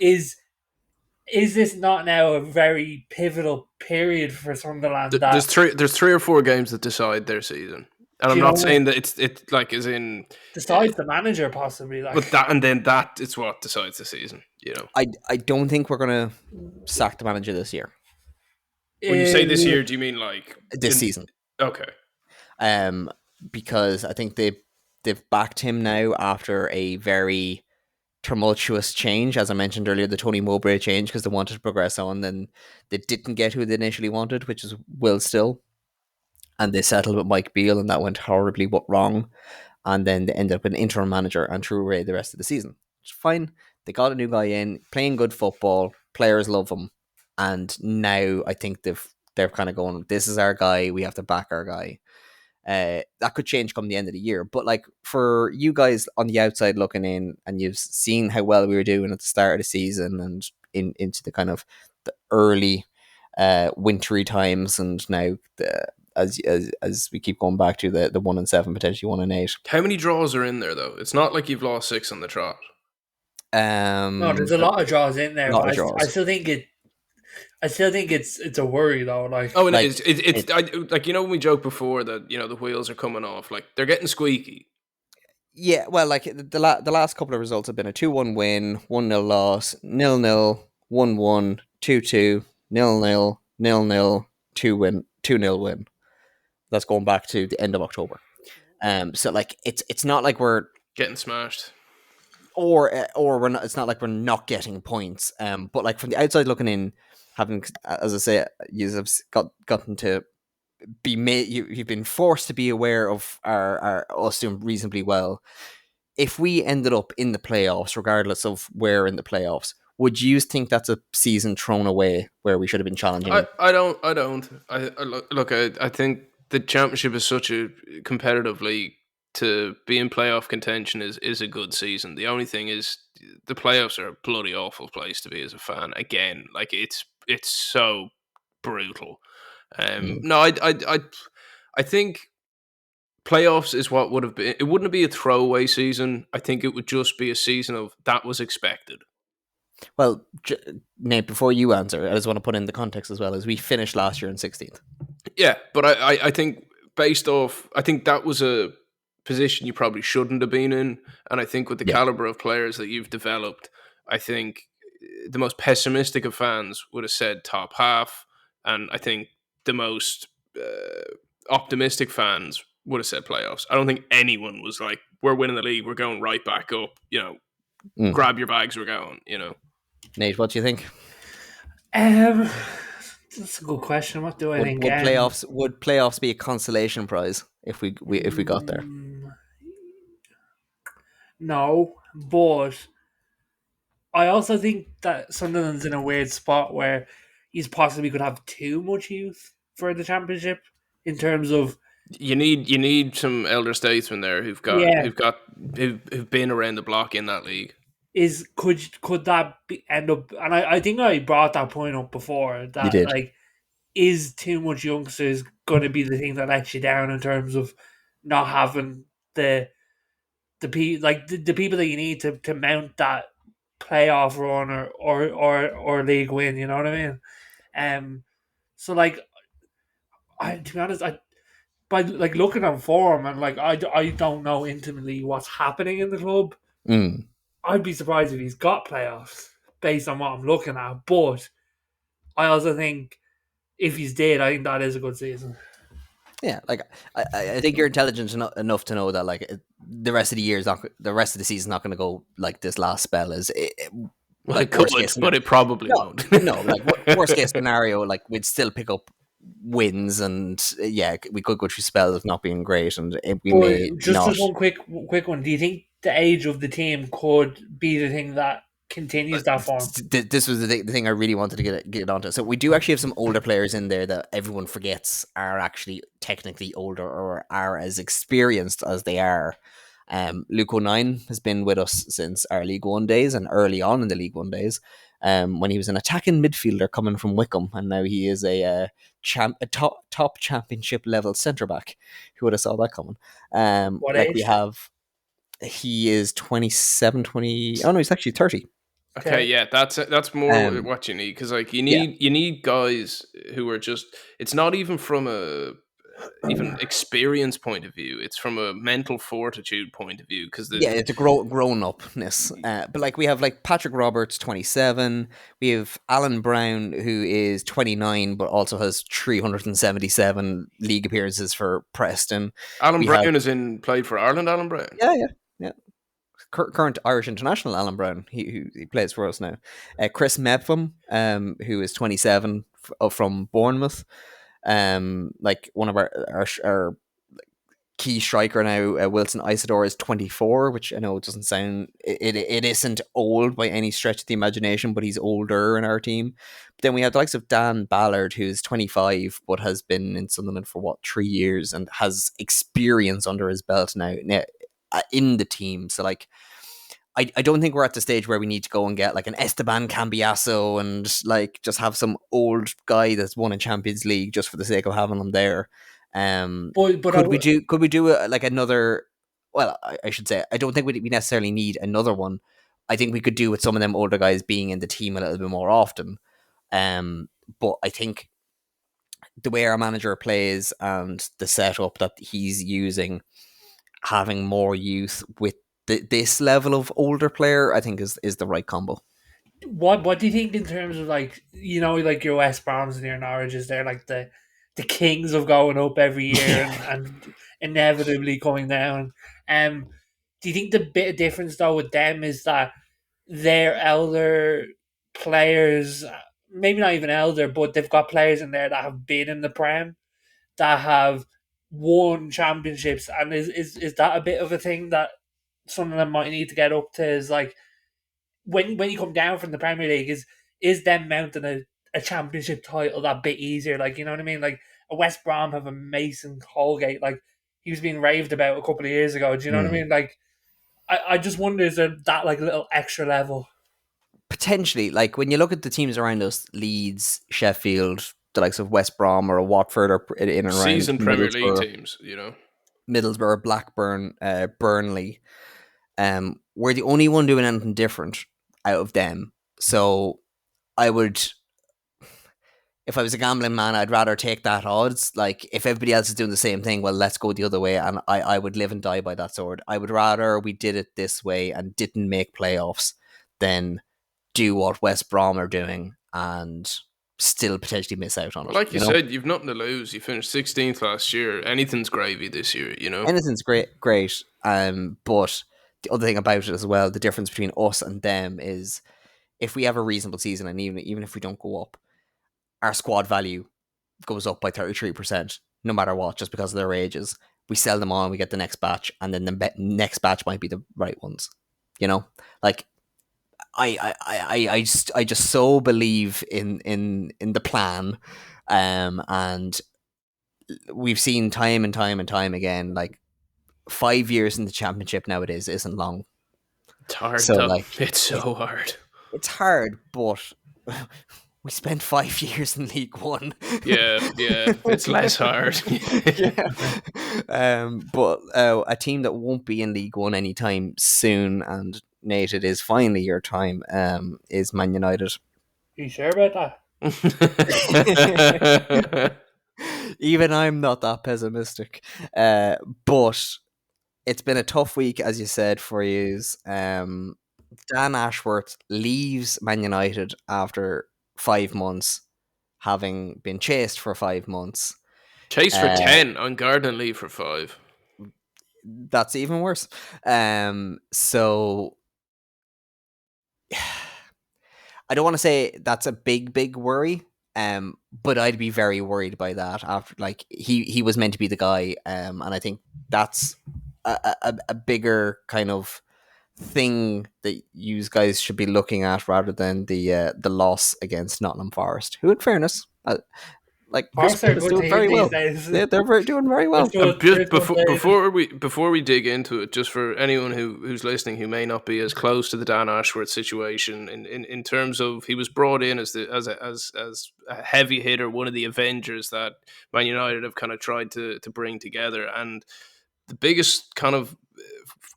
is this not now a very pivotal period for Sunderland? There's 3 or 4 games that decide their season, and I'm not saying that it's like as in decides the manager possibly, like, but that is what decides the season. You know, I don't think we're gonna sack the manager this year. When you say this year, do you mean like this season? Okay. Because I think they've backed him now after a very tumultuous change, as I mentioned earlier, the Tony Mowbray change, because they wanted to progress on, then they didn't get who they initially wanted, which is Will Still, and they settled with Mike Beale, and that went horribly wrong, and then they ended up an interim manager and True Ray the rest of the season. Which is fine. They got a new guy in, playing good football, players love him, and now I think they're kind of going, this is our guy, we have to back our guy. That could change come the end of the year, but like, for you guys on the outside looking in, and you've seen how well we were doing at the start of the season and into the kind of the early wintry times, and now as we keep going back to the 1 and 7, potentially 1 and 8. How many draws are in there though? It's not like you've lost 6 on the trot. No, there's a lot of draws in there. I still think I still think it's a worry though. Like, Oh, and Like, it is. Like, when we joked before that the wheels are coming off. Like, they're getting squeaky. yeah, well, like the last couple of results have been a 2-1 win, 1-0 loss, 0-0, 1-1, 2-2, 0-0, 0-0, 2-0 win. That's going back to the end of October. So like it's not like we're Getting smashed. or we're not. It's not like we're not getting points. But like from the outside looking in, having, as I say, you've gotten to be made. You've been forced to be aware of our us doing reasonably well. If we ended up in the playoffs, regardless of where in the playoffs, would you think that's a season thrown away where we should have been challenging? I don't. I think the championship is such a competitive league. To be in playoff contention is a good season. The only thing is the playoffs are a bloody awful place to be as a fan. Again, like it's so brutal. No, I think playoffs is what would have been. It wouldn't be a throwaway season. I think it would just be a season of that was expected. Well, Nate, before you answer, I just want to put in the context as well, as we finished last year in 16th. Yeah, but I think based off, I think that was a position you probably shouldn't have been in, and I think with the Yeah. caliber of players that you've developed, I think the most pessimistic of fans would have said top half, and I think the most optimistic fans would have said playoffs. I don't think anyone was like, "We're winning the league, we're going right back up." Grab your bags, we're going. Nate, what do you think? that's a good question. What do I think? Would playoffs be a consolation prize if we got there? No, but I also think that Sunderland's in a weird spot where he's possibly could have too much youth for the championship in terms of You need some elder statesmen there who've yeah. who've been around the block in that league. Could that end up? And I think I brought that point up before You that did. like is too much youngsters going to be the thing that lets you down in terms of not having the people that you need to mount that playoff run or league win. You know what I mean? So like, to be honest, by like looking on form and like I don't know intimately what's happening in the club. Mm. I'd be surprised if he's got playoffs based on what I'm looking at. But I also think if he's dead, I think that is a good season. Yeah, like I think you're intelligent enough to know that like the rest of the year is not, the rest of the season's not going to go like this last spell is. Well, Like it worst could, case but it probably won't. no, like worst case scenario, like we'd still pick up wins, and yeah, we could go through spells of not being great, and we But may just not. just one quick one. Do you think the age of the team could be the thing that continues that form? This was the thing I really wanted to get onto. So we do actually have some older players in there that everyone forgets are actually technically older or are as experienced as they are. Luke O'Nien has been with us since our League One days and early on in the League One days. When he was an attacking midfielder coming from Wickham, and now he is a top championship level centre back. Who would have saw that coming? What Like we age? have, he is 27, 20. Oh no, he's actually 30. Okay, yeah, that's more Um, what you need because like you yeah, need guys who are just. It's not even from a even experience point of view. It's from a mental fortitude point of view because yeah, it's a grown upness. But like we have like Patrick Roberts, 27. We have Alan Brown, who is 29, but also has 377 league appearances for Preston. Alan We have Brown is in played for Ireland. Alan Brown. yeah. Current Irish international Alan Brown. He plays for us now. Chris Medfum, who is 27 from Bournemouth. Like one of our key striker now, Wilson Isidore, is 24, which I know it doesn't sound, it isn't old by any stretch of the imagination, but he's older in our team. But then we have the likes of Dan Ballard, who's 25 but has been in Sunderland for 3 years and has experience under his belt now in the team. So like I don't think we're at the stage where we need to go and get like an Esteban Cambiasso and like just have some old guy that's won a Champions League just for the sake of having them there. But Could we do like another? Well, I should say I don't think we necessarily need another one. I think we could do with some of them older guys being in the team a little bit more often. But I think the way our manager plays and the setup that he's using, having more youth with this level of older player, I think is the right combo. What do you think in terms of like like your West Broms and your Norwiches? They're like the kings of going up every year and inevitably coming down. Do you think the bit of difference though with them is that they're elder players, maybe not even elder, but they've got players in there that have been in the Prem, that have won championships, and is that a bit of a thing that some of them might need to get up to? Is like when you come down from the Premier League, is them mounting a championship title that bit easier? Like, you know what I mean? Like a West Brom have a Mason Holgate, like he was being raved about a couple of years ago. Do you know what I mean? Like I just wonder, is there that like little extra level? Potentially, like when you look at the teams around us, Leeds, Sheffield, the likes of West Brom or Watford, or in and around Seasoned Premier League teams, Middlesbrough, Blackburn, Burnley. We're the only one doing anything different out of them. So I would, if I was a gambling man, I'd rather take that odds. Like if everybody else is doing the same thing, well, let's go the other way. And I would live and die by that sword. I would rather we did it this way and didn't make playoffs than do what West Brom are doing and still potentially miss out on it. Well, like you said, you've nothing to lose. You finished 16th last year. Anything's gravy this year, Anything's great. But the other thing about it as well, the difference between us and them is if we have a reasonable season, and even if we don't go up, our squad value goes up by 33%, no matter what, just because of their ages. We sell them on, we get the next batch, and then the next batch might be the right ones. Like I just so believe in the plan, and we've seen time and time and time again, like 5 years in the championship nowadays isn't long. It's hard, so though. Like it's so hard. It's hard, but we spent 5 years in League One. Yeah, it's less hard. But a team that won't be in League One anytime soon, and Nate, it is finally your time, is Man United. Are you sure about that? Even I'm not that pessimistic. But it's been a tough week, as you said, for yous. Dan Ashworth leaves Man United after 5 months, having been chased for 5 months. Chased for 10, on garden leave for 5. That's even worse. So I don't want to say that's a big worry, but I'd be very worried by that. After, like, he was meant to be the guy, and I think that's a bigger kind of thing that you guys should be looking at rather than the loss against Nottingham Forest, who, in fairness, Chris is doing very well. They're doing very well. Just before we dig into it, just for anyone who's listening who may not be as close to the Dan Ashworth situation, in terms of, he was brought in as a heavy hitter, one of the Avengers that Man United have kind of tried to bring together, and the biggest kind of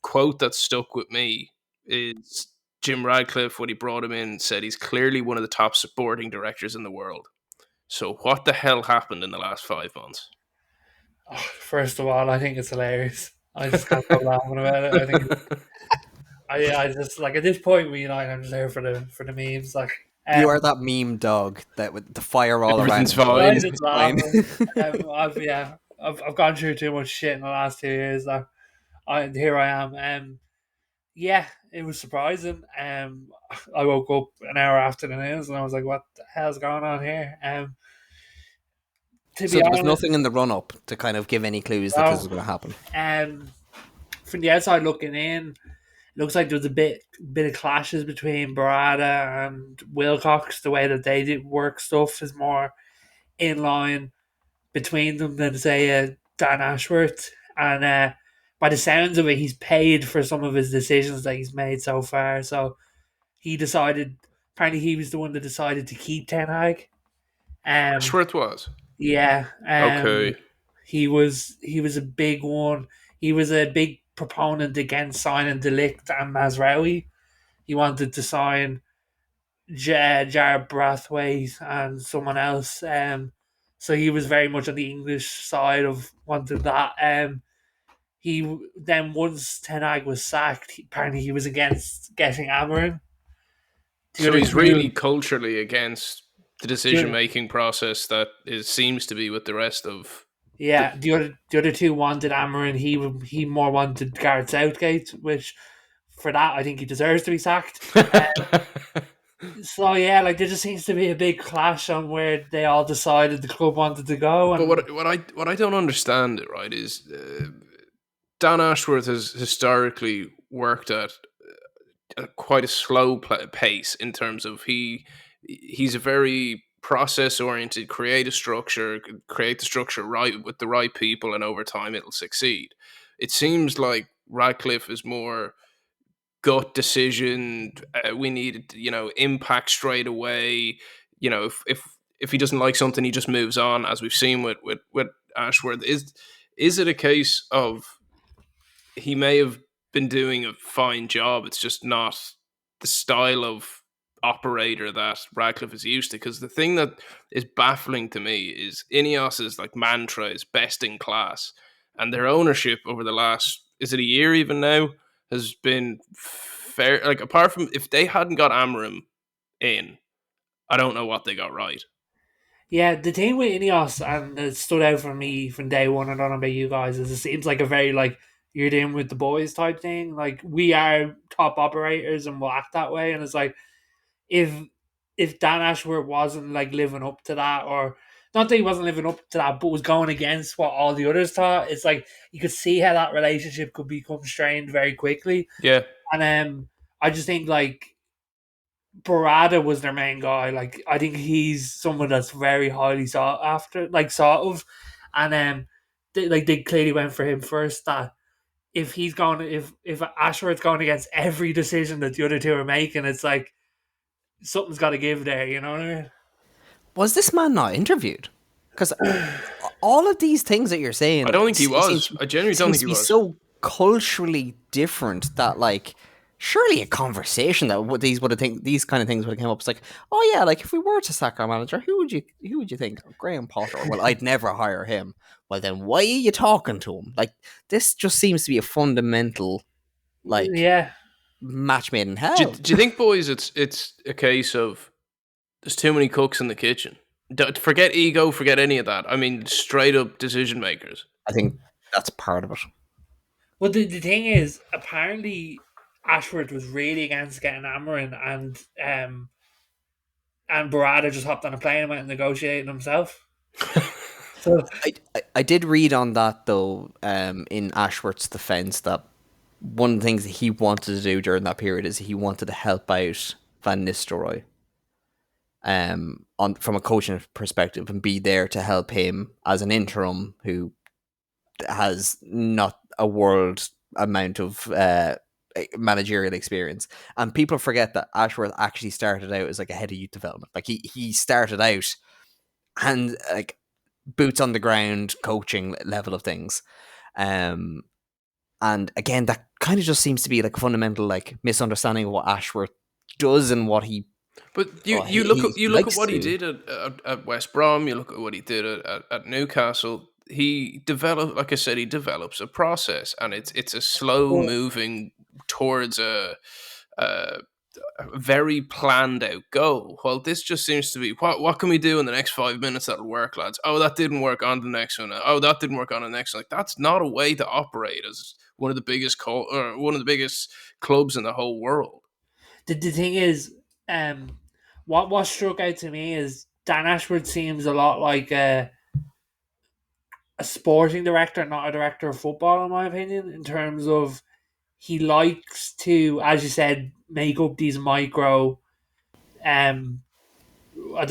quote that stuck with me is Jim Radcliffe, when he brought him in, said he's clearly one of the top sporting directors in the world. So what the hell happened in the last 5 months? Oh, first of all, I think it's hilarious. I just can't stop laughing about it. I think I just, like, at this point with United, I'm just there for the memes. Like, you are that meme dog that with the fire all everything's around. Fine. I've gone through too much shit in the last 2 years. Here I am. Yeah, it was surprising. I woke up an hour after the news and I was like, "What the hell's going on here?" So there was nothing in the run up to kind of give any clues that this was going to happen. From the outside looking in, it looks like there was a bit of clashes between Barada and Wilcox. The way that they did work stuff is more in line between them than, say, Dan Ashworth. And by the sounds of it, he's paid for some of his decisions that he's made so far. So he decided, apparently he was the one that decided to keep Ten Hag. Ashworth was? Yeah. Okay. He was a big one. He was a big proponent against signing De Ligt and Mazraoui. He wanted to sign Jar Brathwaite and someone else. So he was very much on the English side of wanting that. He then once Ten Hag was sacked, apparently he was against getting Amarin. The So other he's really two, culturally against the decision making process that seems to be with the rest of. the other two wanted Amarin. He more wanted Gareth Southgate, which for that I think he deserves to be sacked. So yeah, like there just seems to be a big clash on where they all decided the club wanted to go. But And what I don't understand, right, is Dan Ashworth has historically worked at quite a slow pace in terms of he's a very process oriented, create the structure right with the right people, and over time it'll succeed. It seems like Radcliffe is more gut decision. We need impact straight away. If he doesn't like something, he just moves on, as we've seen with Ashworth. Is it a case of he may have been doing a fine job? It's just not the style of operator that Radcliffe is used to. Because the thing that is baffling to me is INEOS's like mantra is best in class, and their ownership over the last, is it a year even now, has been fair. Like apart from if they hadn't got Amram in, I don't know what they got right. yeah, the thing with Ineos, and it stood out for me from day one, I don't know about you guys, is it seems like a very like you're in with the boys type thing. Like we are top operators and we'll act that way. And it's like if Dan Ashworth wasn't like living up to that, or not that he wasn't living up to that, but was going against what all the others thought, it's like you could see how that relationship could become strained very quickly. Yeah. And I just think like Barada was their main guy. Like I think he's someone that's very highly sought after, like sort of, and they clearly went for him first. That if he's going, if Ashworth's going against every decision that the other two are making, it's like something's got to give there. You know what I mean? Was this man not interviewed? Because all of these things that you're saying, I don't think he was. I genuinely don't think he seems to be was. so culturally different that like surely a conversation that these kind of things would have come up. It's like, oh yeah, like if we were to sack our manager, who would you think? Oh, Graham Potter. Well, I'd never hire him. Well, then why are you talking to him? Like this just seems to be a fundamental like Yeah. match made in hell. Do you think, boys, it's a case of there's too many cooks in the kitchen? Forget ego, forget any of that. I mean, straight up decision makers. I think that's part of it. Well, the thing is, apparently Ashworth was really against getting Amarin, and Barada just hopped on a plane and went and negotiated himself. So I did read on that though, in Ashworth's defense, that one of the things that he wanted to do during that period is he wanted to help out Van Nistelrooy, from a coaching perspective, and be there to help him as an interim who has not a world amount of managerial experience. And people forget that Ashworth actually started out as like a head of youth development. Like he started out and like boots on the ground coaching level of things. And again, that kind of just seems to be like a fundamental like misunderstanding of what Ashworth does and what he. But you look at what he did at West Brom. You look at what he did at Newcastle. He developed, like I said, he develops a process, and it's a slow moving towards a very planned out goal. Well, this just seems to be what can we do in the next 5 minutes that'll work, lads? Oh, that didn't work, on the next one. Oh, that didn't work, on the next one. Like that's not a way to operate as one of the biggest clubs in the whole world. the thing is, what struck out to me is Dan Ashworth seems a lot like a sporting director, not a director of football, in my opinion, in terms of he likes to, as you said, make up these micro, I don't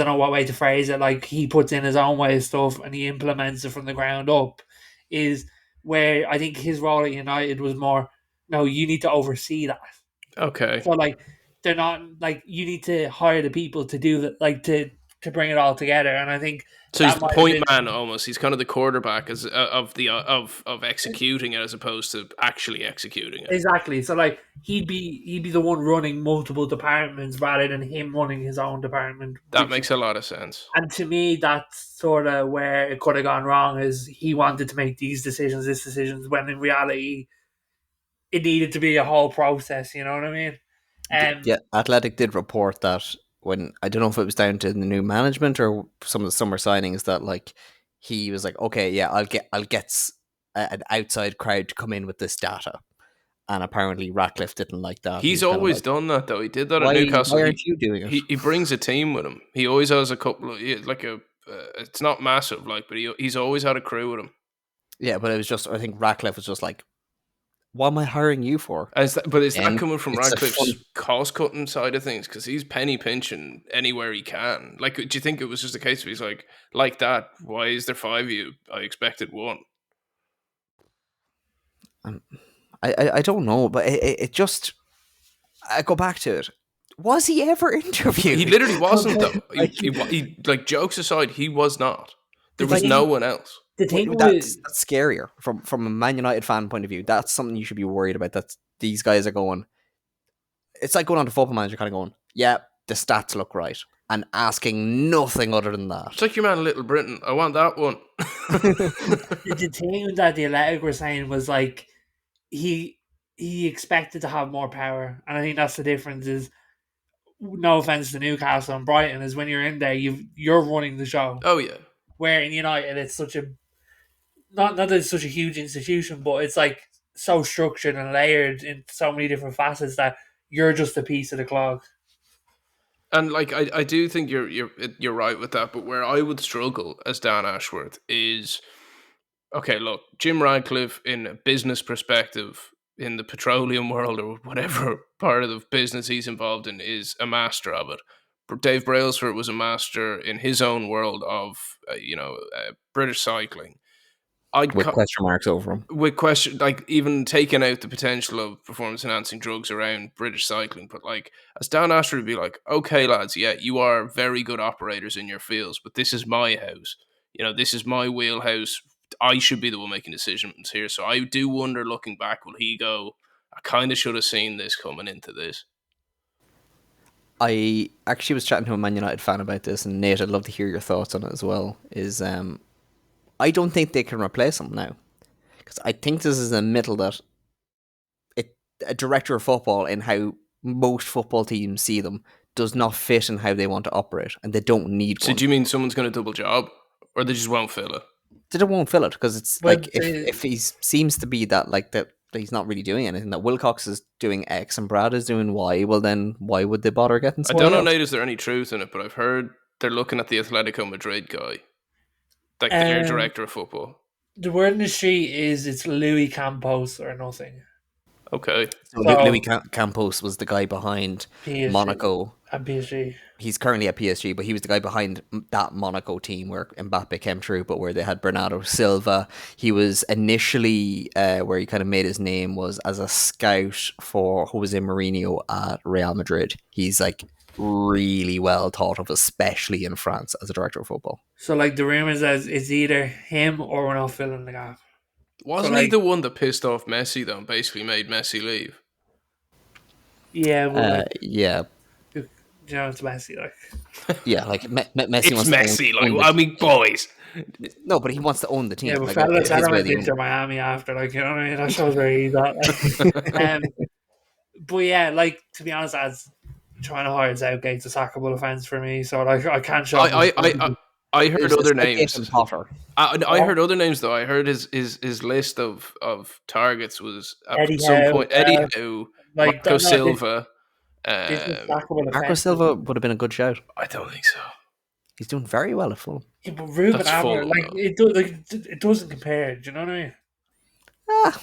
know what way to phrase it, like he puts in his own way of stuff and he implements it from the ground up, is where I think his role at United was more, no, you need to oversee that. Okay. So like they're not like you need to hire the people to do that, like to to bring it all together. And I think So he's that the might have point been man almost. He's kind of the quarterback of executing it as opposed to actually executing it. exactly. So like he'd be the one running multiple departments rather than him running his own department. That makes a lot of sense. And to me, that's sort of where it could have gone wrong. Is he wanted to make these decisions, when in reality, it needed to be a whole process. You know what I mean? Yeah, Athletic did report that when, I don't know if it was down to the new management or some of the summer signings, that like he was like, okay, yeah, I'll get an outside crowd to come in with this data, and apparently Ratcliffe didn't like that. He's Kinda always like, done that though. He did that at why Newcastle. aren't you doing it? He brings a team with him. He always has a couple of like a. It's not massive, like, but he's always had a crew with him. Yeah, but it was just, I think Ratcliffe was just like, what am I hiring you for? Is that And coming from it's a Radcliffe's fun- cost cutting side of things? Because he's penny pinching anywhere he can. Like, do you think it was just a case of he's like that? Why is there 5 of you? I expected 1. I don't know, but it just, I go back to it. Was he ever interviewed? He literally wasn't though. Like, He like, jokes aside, he was not. There was Like, no one else. the thing that's with scarier from a Man United fan point of view. That's something you should be worried about. That these guys are going. It's like going on to Football Manager, kind of going, yeah, the stats look right, and asking nothing other than that. It's like your man Little Britain. I want that one. the thing that the Athletic were saying was like he expected to have more power, and I think that's the difference. Is, no offense to Newcastle and Brighton, is when you're in there, you're running the show. Oh yeah. Where in United, it's such a not that it's such a huge institution, but it's like so structured and layered in so many different facets that you're just a piece of the clog. And like, I do think you're right with that, but where I would struggle as Dan Ashworth is, okay, look, Jim Radcliffe, in a business perspective, in the petroleum world or whatever part of the business he's involved in, is a master of it. Dave Brailsford was a master in his own world of British cycling. With question marks over him. With question, like, even taking out the potential of performance enhancing drugs around British cycling, but like, as Dan Ashford would be like, okay, lads, yeah, you are very good operators in your fields, but this is my house. This is my wheelhouse. I should be the one making decisions here. So I do wonder, looking back, will he go, I kind of should have seen this coming into this. I actually was chatting to a Man United fan about this, and Nate, I'd love to hear your thoughts on it as well. I don't think they can replace him now, because I think this is a middle that a director of football, in how most football teams see them, does not fit in how they want to operate, and they don't need So one. do you mean someone's going to double job, or they just won't fill it? They won't fill it, because it's But like, if he seems to be that, like, that he's not really doing anything, that Wilcox is doing X and Brad is doing Y, well then why would they bother getting I someone don't know, else? Nate, is there any truth in it, but I've heard they're looking at the Atletico Madrid guy, like their director of football. The word in the street is it's Louis Campos or nothing. Okay. So So- Louis Campos was the guy behind PSG. Monaco. At PSG. He's currently at PSG, but he was the guy behind that Monaco team where Mbappe came through, but where they had Bernardo Silva. He was initially, where he kind of made his name, was as a scout for Jose Mourinho at Real Madrid. He's like really well thought of, especially in France, as a director of football. So like the rumors is it's either him or we're not filling the gap. Wasn't So, he like- the one that pissed off Messi, though, and basically made Messi leave? Yeah, but Yeah, it's Messi. Like, yeah, like Messi It's wants to Messi, own like, I mean, boys. no, but he wants to own the team. yeah, but like, fellas, his I way went they own into Miami after, like, you know what I mean? That shows where he's at. Like. But yeah, like, to be honest, as trying to hire Southgate's a sackable offence for me, so like I can't show. I heard It's other just like names. Nathan Potter. I heard other names though. I heard his list of targets was at Eddie some Howe, point Eddie Howe, like Marco that- Silva. This is sackable Marco offence. Silva would have been a good shout. I don't think so. He's doing very well at Fulham. Yeah, but Ruben That's Amor, full, like though. it doesn't compare. Do you know what I mean?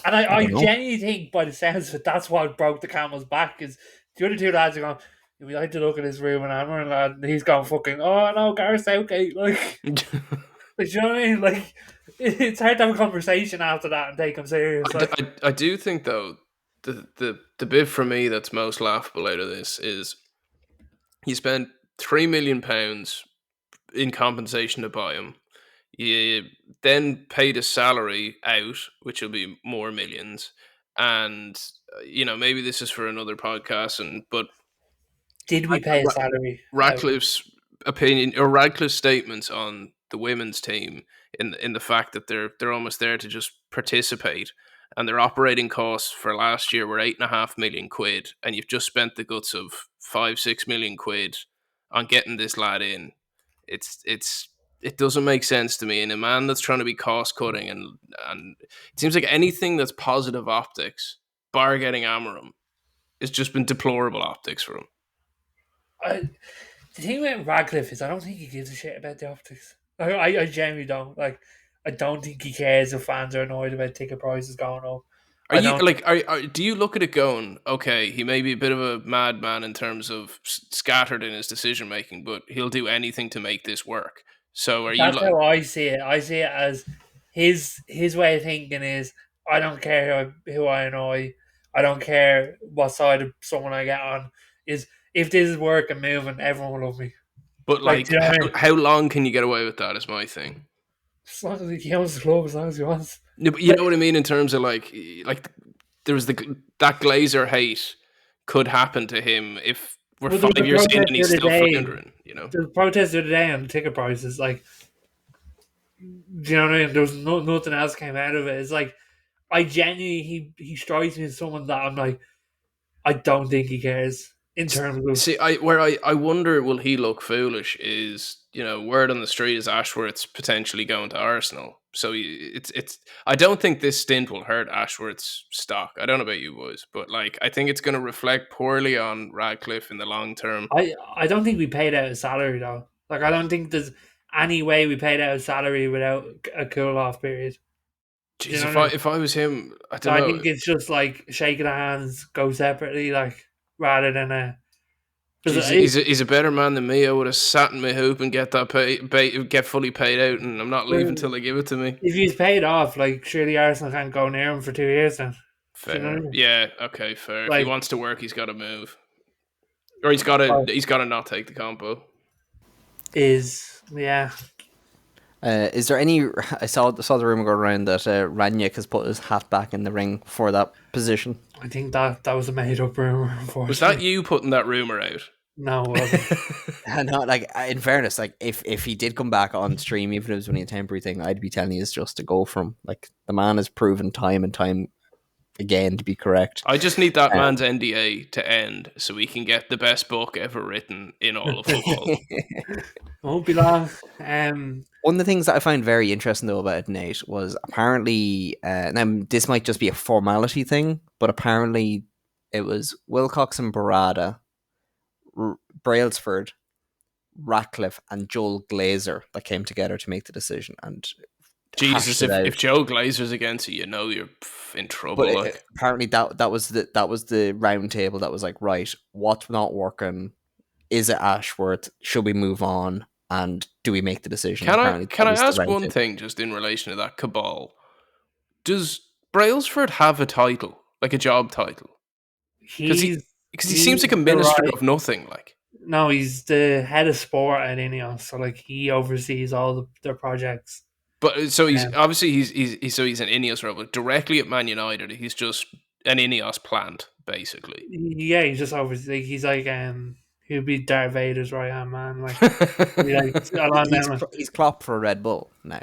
And I don't know. genuinely think, by the sounds of it, that's what broke the camel's back. Is the other two lads are going, we like to look at this Ruben Amor lad, and he's going fucking, oh no, Gareth Southgate, like, like, do you know what I mean? Like, it's hard to have a conversation after that and take him serious. Like, I do think though the bit for me that's most laughable out of this is he spent £3 million in compensation to buy him. You then paid a salary out, which will be more millions. And maybe this is for another podcast, but Did we pay a salary? Radcliffe's opinion or Radcliffe's statements on the women's team in the fact that they're almost there to just participate, and their operating costs for last year were £8.5 million, and you've just spent the guts of 5-6 million quid on getting this lad in. It doesn't make sense to me. And a man that's trying to be cost cutting, and it seems like anything that's positive optics, bar getting Amarim, it's just been deplorable optics for him. The thing with Radcliffe is I don't think he gives a shit about the optics. I genuinely don't. Like, I don't think he cares if fans are annoyed about ticket prices going up. Do you look at it going, okay, he may be a bit of a madman in terms of scattered in his decision making, but he'll do anything to make this work? So That's how I see it. I see it as his way of thinking is I don't care who I annoy. I don't care what side of someone I get on. Is if this is work and moving, everyone will love me. But Like, do you know what I mean? how long can you get away with that? Is my thing. As long as he owns the club, as long as he wants. No, but you know what I mean in terms of like there was that Glazer hate could happen to him if we're Well, there was 5 a years in protest and he's the still other day. floundering. The protest the other day on ticket prices, like, do you know what I mean? There was nothing else came out of it. It's like I genuinely he strikes me as someone that I'm like, I don't think he cares in terms of. See, I wonder will he look foolish is word on the street is Ashworth's potentially going to Arsenal. So it's I don't think this stint will hurt Ashworth's stock. I don't know about you boys, but like I think it's going to reflect poorly on Radcliffe in the long term. I don't think we paid out a salary though. Like, I don't think there's any way we paid out a salary without a cool off period. Jeez, You know if I was him, I So don't I know. think it's just like shaking hands, go separately, like, rather than a. He's a better man than me. I would have sat in my hoop and get that get fully paid out, and I'm not leaving till they give it to me. If he's paid off, like, surely Arsenal can't go near him for 2 years then. Fair, you know what I mean? Yeah, okay, fair. Like, if he wants to work, he's got to move, or he's got to not take the combo. Is Is there any? I saw the rumor going around that Ranić has put his hat back in the ring for that position. I think that was a made up rumor. Unfortunately, Was that you putting that rumor out? No, it wasn't. No, like in fairness, like if he did come back on stream, even if it was only a temporary thing, I'd be telling you it's just to go from. Like, the man has proven time and time again to be correct. I just need that man's NDA to end so we can get the best book ever written in all of football. Won't be long. One of the things that I find very interesting though about it, Nate, was apparently now this might just be a formality thing, but apparently it was Wilcox and Barada, Brailsford, Ratcliffe, and Joel Glazer that came together to make the decision. And Jesus, if Joe Glazer's against you, you're in trouble. But apparently that was the round table that was like, right, what's not working? Is it Ashworth? Should we move on? And do we make the decision? Can I ask one thing just in relation to that cabal? Does Brailsford have a title, like a job title? Because he seems like a minister of nothing. Like, no, he's the head of sport at INEOS, so like he oversees all their projects. But so he's obviously he's an INEOS role, but directly at Man United, he's just an INEOS plant, basically. Yeah, he's just oversees. He's like he'll be Darth Vader's right hand man. Like, he's Klopp for Red Bull now.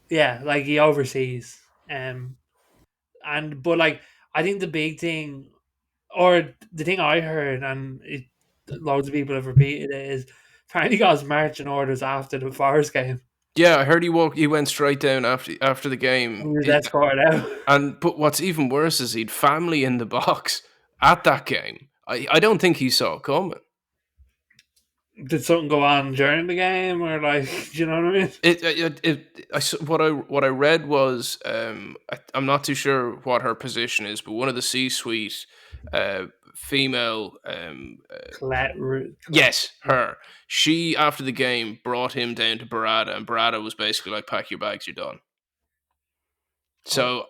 Yeah, like he oversees. But like I think the big thing, or the thing I heard, and loads of people have repeated it, is apparently he got his marching orders after the Forest game. Yeah, I heard he went straight down after the game. He was escorted out. But what's even worse is he'd family in the box at that game. I don't think he saw it coming. Did something go on during the game, or like, do you know what I mean? What I read was I'm not too sure what her position is, but one of the C-suite female yes, her. She after the game brought him down to Barada, and Barada was basically like, "Pack your bags, you're done." So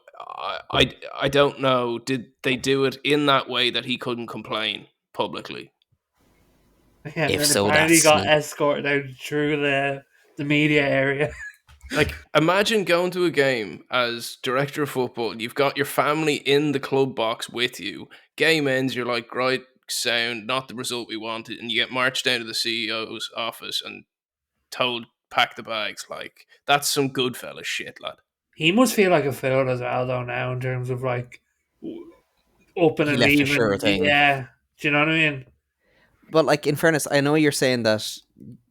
I don't know. Did they do it in that way that he couldn't complain publicly? Yeah, If and so, apparently that's got escorted out through the media area. Like, imagine going to a game as director of football. You've got your family in the club box with you. Game ends, you're like, right, sound, not the result we wanted. And you get marched down to the CEO's office and told, pack the bags. Like, that's some Goodfellas shit, lad. He must feel like a fool as well, though, now, in terms of like open He and left a sure leaving. thing. Yeah. Do you know what I mean? But like, in fairness, I know you're saying that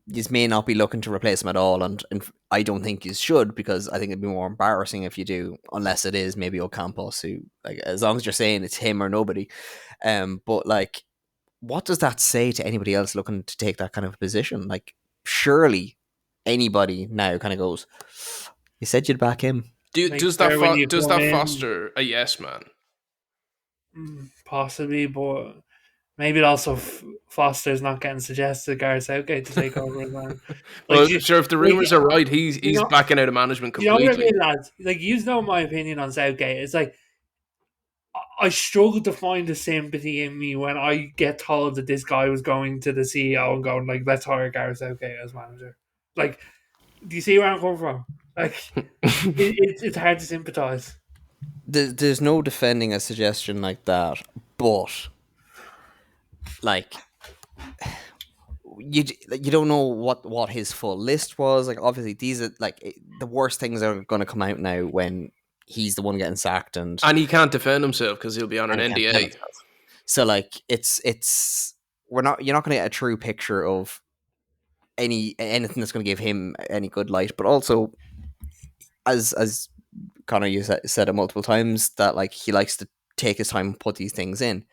you may not be looking to replace him at all, and I don't think you should, because I think it'd be more embarrassing if you do, unless it is maybe Ocampos, who, like, as long as you're saying it's him or nobody. But like, what does that say to anybody else looking to take that kind of position? Like, surely anybody now kind of goes, "You said you'd back him." Like, where when you Does come that in, foster a yes man? possibly, but maybe it also fosters not getting suggested Gareth Southgate to take over as well. Like, Well, sure, if the rumors are right, he's you know, backing out of management you know what I completely. mean, lads? Like, you know my opinion on Southgate. It's like, I struggle to find the sympathy in me when I get told that this guy was going to the CEO and going, like, let's hire Gareth Southgate as manager. Like, do you see where I'm coming from? Like, it's hard to sympathise. There's no defending a suggestion like that, but like, you don't know what his full list was. Like, obviously these are like the worst things are going to come out now when he's the one getting sacked, and And he can't defend himself because he'll be on an he can't defend NDA. himself. So like, you're not going to get a true picture of anything that's going to give him any good light. But also, as Connor, you said it multiple times, that like he likes to take his time and put these things in.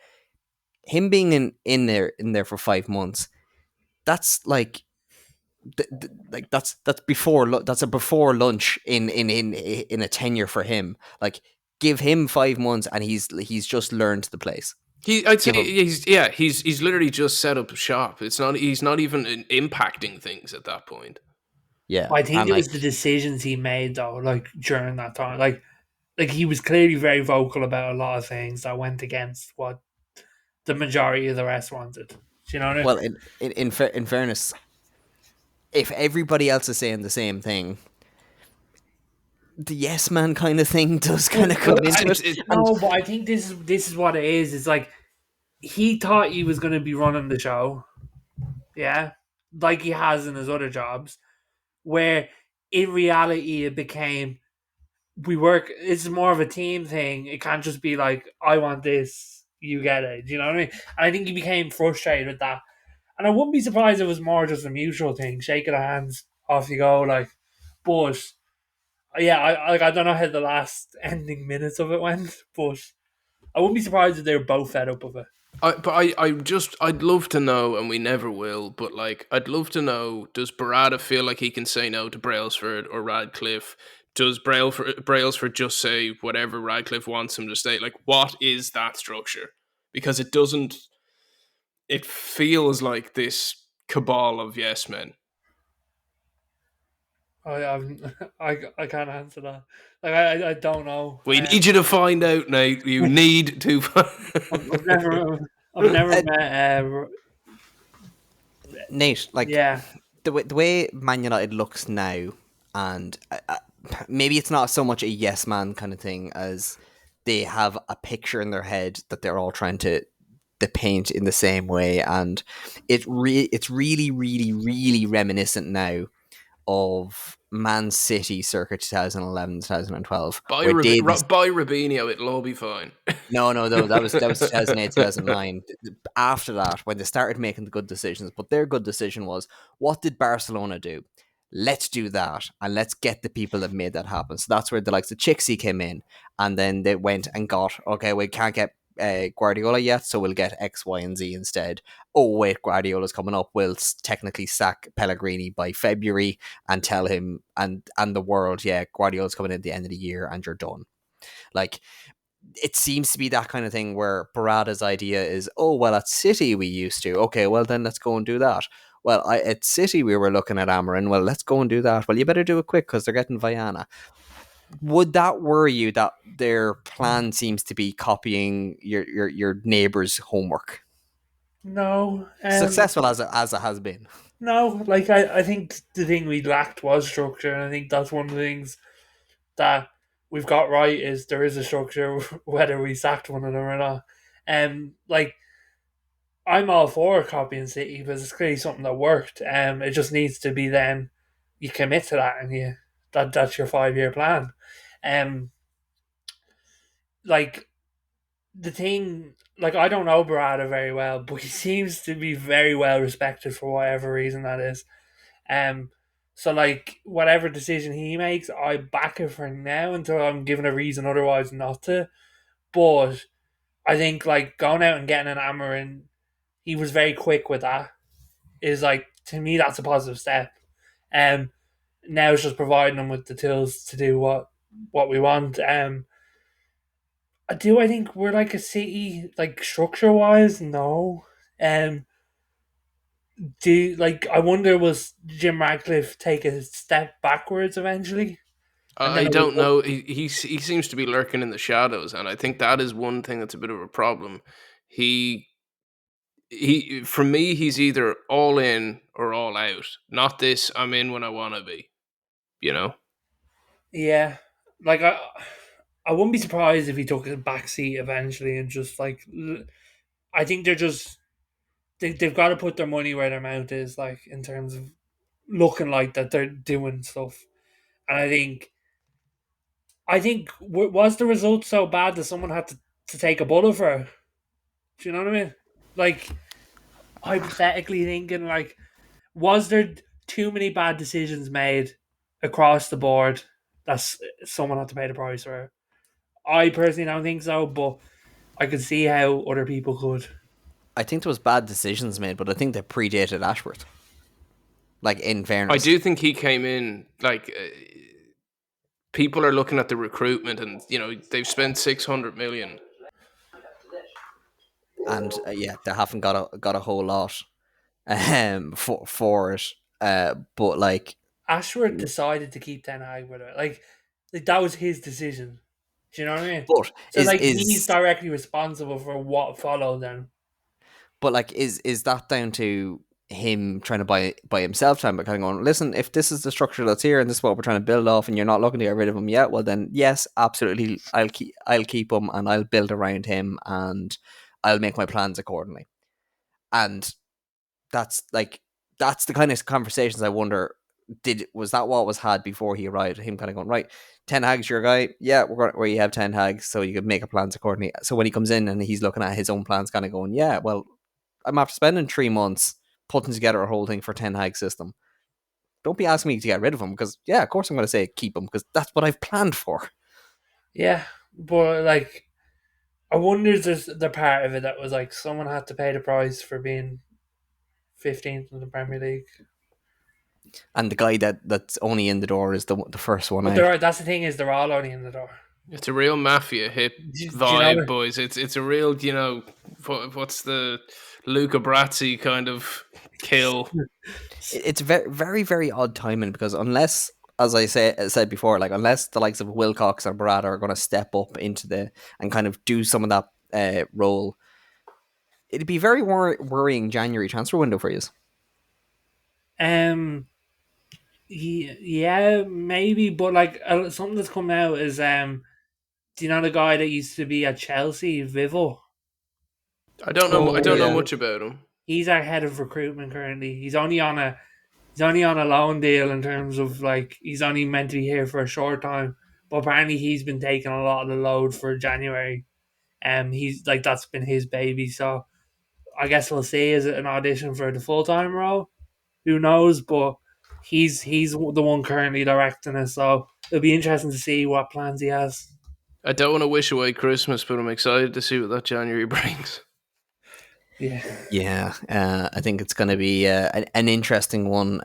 Him being in there for 5 months, that's like like that's that's a before lunch in a tenure for him. Like, give him 5 months and he's just learned the place. I'd say he's literally just set up shop. He's not even impacting things at that point. Yeah, I think and it like, was the decisions he made, though, like, during that time. Like he was clearly very vocal about a lot of things that went against what the majority of the rest wanted. Do you know what I mean? well, in fairness, if everybody else is saying the same thing, the yes man kind of thing does kind of come into it. No, but I think this is what it is. It's like he thought he was going to be running the show, yeah, like he has in his other jobs, where in reality it became we work. It's more of a team thing. It can't just be like I want this, you get it. Do you know what I mean? And I think he became frustrated with that. And I wouldn't be surprised if it was more just a mutual thing, shaking hands, off you go, like. But yeah, I don't know how the last ending minutes of it went, but I wouldn't be surprised if they were both fed up with it. I'd love to know, and we never will, but like, I'd love to know, does Barada feel like he can say no to Brailsford or Radcliffe? Does Brailsford just say whatever Radcliffe wants him to say? Like, what is that structure? Because it feels like this cabal of yes men. I can't answer that. Like I don't know. We need you to find out, Nate. You need to. I've never met. Nate, like, Yeah, the way Man United looks now, and maybe it's not so much a yes man kind of thing as they have a picture in their head that they're all trying to paint in the same way, and it's really, really, really reminiscent now of Man City circa 2011, 2012. By Davies, Robinho, it'll all be fine. no, that was 2008, 2009. After that, when they started making the good decisions, but their good decision was, what did Barcelona do? Let's do that, and let's get the people that made that happen. So that's where the likes of Chixie came in, and then they went and got, okay, we can't get Guardiola yet, so we'll get X, Y, and Z instead. Oh wait, Guardiola's coming up. We'll technically sack Pellegrini by February and tell him and the world, yeah, Guardiola's coming in at the end of the year, and you're done. Like, it seems to be that kind of thing where Barada's idea is, oh, well, at City we used to. Okay, well, then let's go and do that. Well, at City we were looking at Amarin. Well, let's go and do that. Well, you better do it quick because they're getting Viana. Would that worry you that their plan seems to be copying your neighbour's homework? no. Successful as it has been. No, like I think the thing we lacked was structure, and I think that's one of the things that we've got right is there is a structure, whether we sacked one of them or not. Like I'm all for copying City because it's clearly something that worked. It just needs to be then you commit to that and that's your 5 year plan. Um, like the thing, like I don't know Barada very well, but he seems to be very well respected for whatever reason that is. Um, so like whatever decision he makes, I back it for now until I'm given a reason otherwise not to. But I think like going out and getting an Amarin, he was very quick with that. Is like to me that's a positive step. Um, now it's just providing them with the tools to do what we want. I think we're like a city like structure wise? No. Um, do like I wonder was Jim Radcliffe take a step backwards eventually, and then I it was don't know. He seems to be lurking in the shadows, and I think that is one thing that's a bit of a problem. He for me, he's either all in or all out. Not this. I'm in when I want to be. You know. yeah, like I wouldn't be surprised if he took a back seat eventually and just like I think they've got to put their money where their mouth is, like in terms of looking like that they're doing stuff. And I think was the result so bad that someone had to take a bullet for it? Do you know what I mean? Like hypothetically thinking, like was there too many bad decisions made across the board that someone had to pay the price for it? I personally don't think so, but I could see how other people could. I think there was bad decisions made, but I think they predated Ashworth. Like in I fairness, do think he came in like people are looking at the recruitment, and they've spent 600 million. and yeah, they haven't got a whole lot for it. But like, Ashworth decided to keep Ten Hag with it. Like that was his decision. Do you know what I mean? but So like he's is directly responsible for what followed then. but like is that down to him trying to buy by himself time, but kind of going, listen, if this is the structure that's here and this is what we're trying to build off, and you're not looking to get rid of him yet, well then yes, absolutely, I'll keep him and I'll build around him and I'll make my plans accordingly. And that's like that's the kind of conversations I wonder, was that what was had before he arrived? Him kind of going, right, Ten Hag's your guy, yeah, we're going where you have Ten Hags, so you could make a plans accordingly. So when he comes in and he's looking at his own plans, kind of going, yeah, well, I'm after spending 3 months putting together a whole thing for Ten Hag system. Don't be asking me to get rid of him because yeah, of course I'm going to say keep him because that's what I've planned for. Yeah, but like I wonder if there's the part of it that was like someone had to pay the price for being 15th in the Premier League. And the guy that's only in the door is the first one But out. that's the thing is they're all only in the door. It's a real mafia hit Do you know vibe, boys. It's a real, what's the Luca Brazzi kind of kill. It's very, very, very odd timing because unless, as I said before, like unless the likes of Wilcox or Barada are going to step up into the and kind of do some of that role, it'd be very worrying January transfer window for you. Um, yeah, maybe, but like something that's come out is do you know the guy that used to be at Chelsea, Vivo? I don't know. I Oh don't know yeah, much about him. He's our head of recruitment currently. He's only on a loan deal in terms of like he's only meant to be here for a short time. But apparently he's been taking a lot of the load for January. He's like that's been his baby. So I guess we'll see. Is it an audition for the full time role? Who knows? But he's the one currently directing it. So it'll be interesting to see what plans he has. I don't want to wish away Christmas, but I'm excited to see what that January brings. Yeah. yeah. I think it's going to be an interesting one.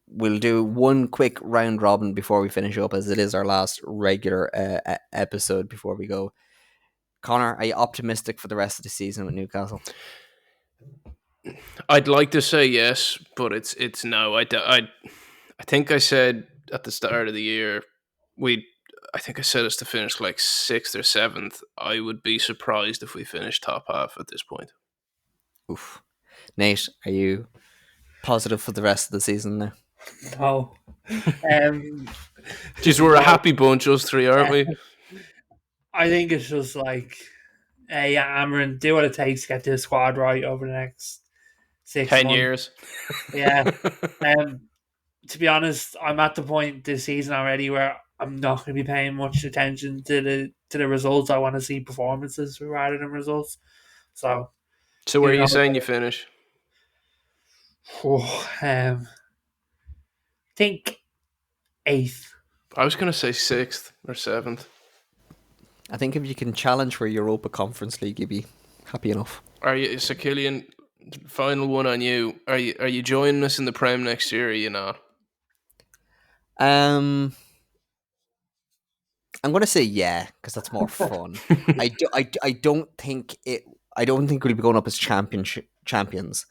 We'll do one quick round robin before we finish up, as it is our last regular episode before we go. Connor, are you optimistic for the rest of the season with Newcastle? I'd like to say yes, but it's no. I think I said at the start of the year I think I said us to finish like 6th or 7th. I would be surprised if we finish top half at this point. Oof. Nate, are you? positive for the rest of the season now. No. Jeez, we're a happy bunch, us three, aren't we? I think it's just like, Amron, do what it takes to get this squad right over the next 6 10 months. years. Yeah. To be honest, I'm at the point this season already where I'm not going to be paying much attention to the results. I want to see performances rather than results. So where are you saying you finish? I think 8th. I was going to say 6th or 7th. I think if you can challenge for Europa Conference League, you'd be happy enough. Are you, so Killian, final one on you. Are you joining us in the Prem next year, or are you not? I'm going to say yeah, because that's more fun. I don't think we'll be going up as champions.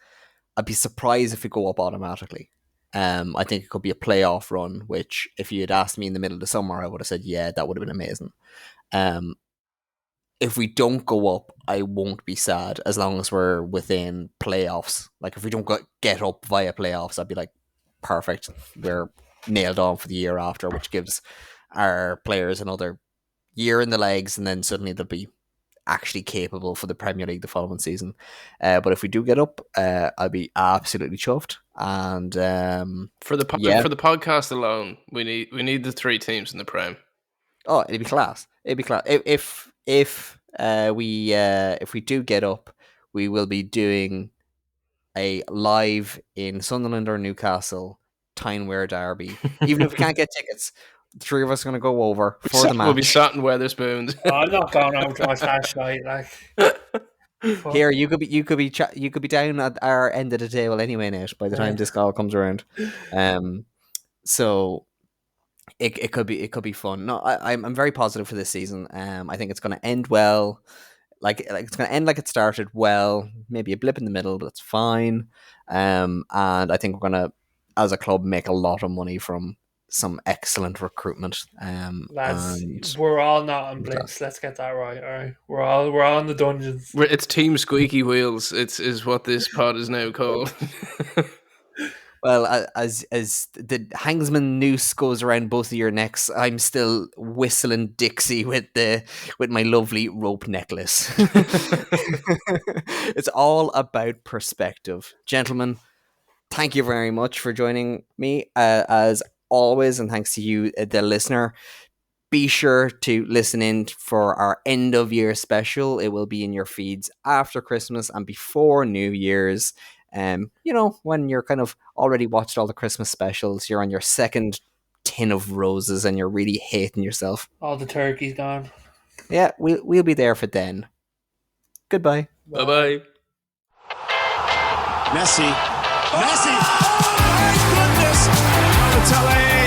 I'd be surprised if we go up automatically. I think it could be a playoff run, which if you had asked me in the middle of the summer, I would have said, yeah, that would have been amazing. If we don't go up, I won't be sad as long as we're within playoffs. Like if we don't get up via playoffs, I'd be like, perfect. We're nailed on for the year after, which gives our players another year in the legs, and then suddenly they'll be actually capable for the Premier League the following season. But if we do get up, I'll be absolutely chuffed. And for the podcast alone, we need the 3 teams in the Prem. Oh, it'd be class. If we do get up, we will be doing a live in Sunderland or Newcastle Tyne-Wear derby. Even if we can't get tickets, the 3 of us are going to go over for the match. We'll be sat in Weatherspoons. I'm not going over to watch that night. Like, here, you could be down at our end of the table anyway, Nate, by the time this call comes around. So it could be fun. No, I'm very positive for this season. I think it's going to end well. Like it's going to end like it started well. Maybe a blip in the middle, but it's fine. And I think we're going to, as a club, make a lot of money from some excellent recruitment. Lads, we're all not on Blitz. Let's get that right. All right, we're all in the dungeons. It's Team Squeaky Wheels. Is what this pod is now called. Well, as the hangsman noose goes around both of your necks, I'm still whistling Dixie with my lovely rope necklace. It's all about perspective, gentlemen. Thank you very much for joining me, as always, and thanks to you, the listener. Be sure to listen in for our end of year special. It will be in your feeds after Christmas and before New Year's. When you're kind of already watched all the Christmas specials, you're on your second tin of roses and you're really hating yourself. All the turkey's gone. Yeah, we'll be there for then. Goodbye. Bye-bye. Messi. Oh my goodness! Balotelli.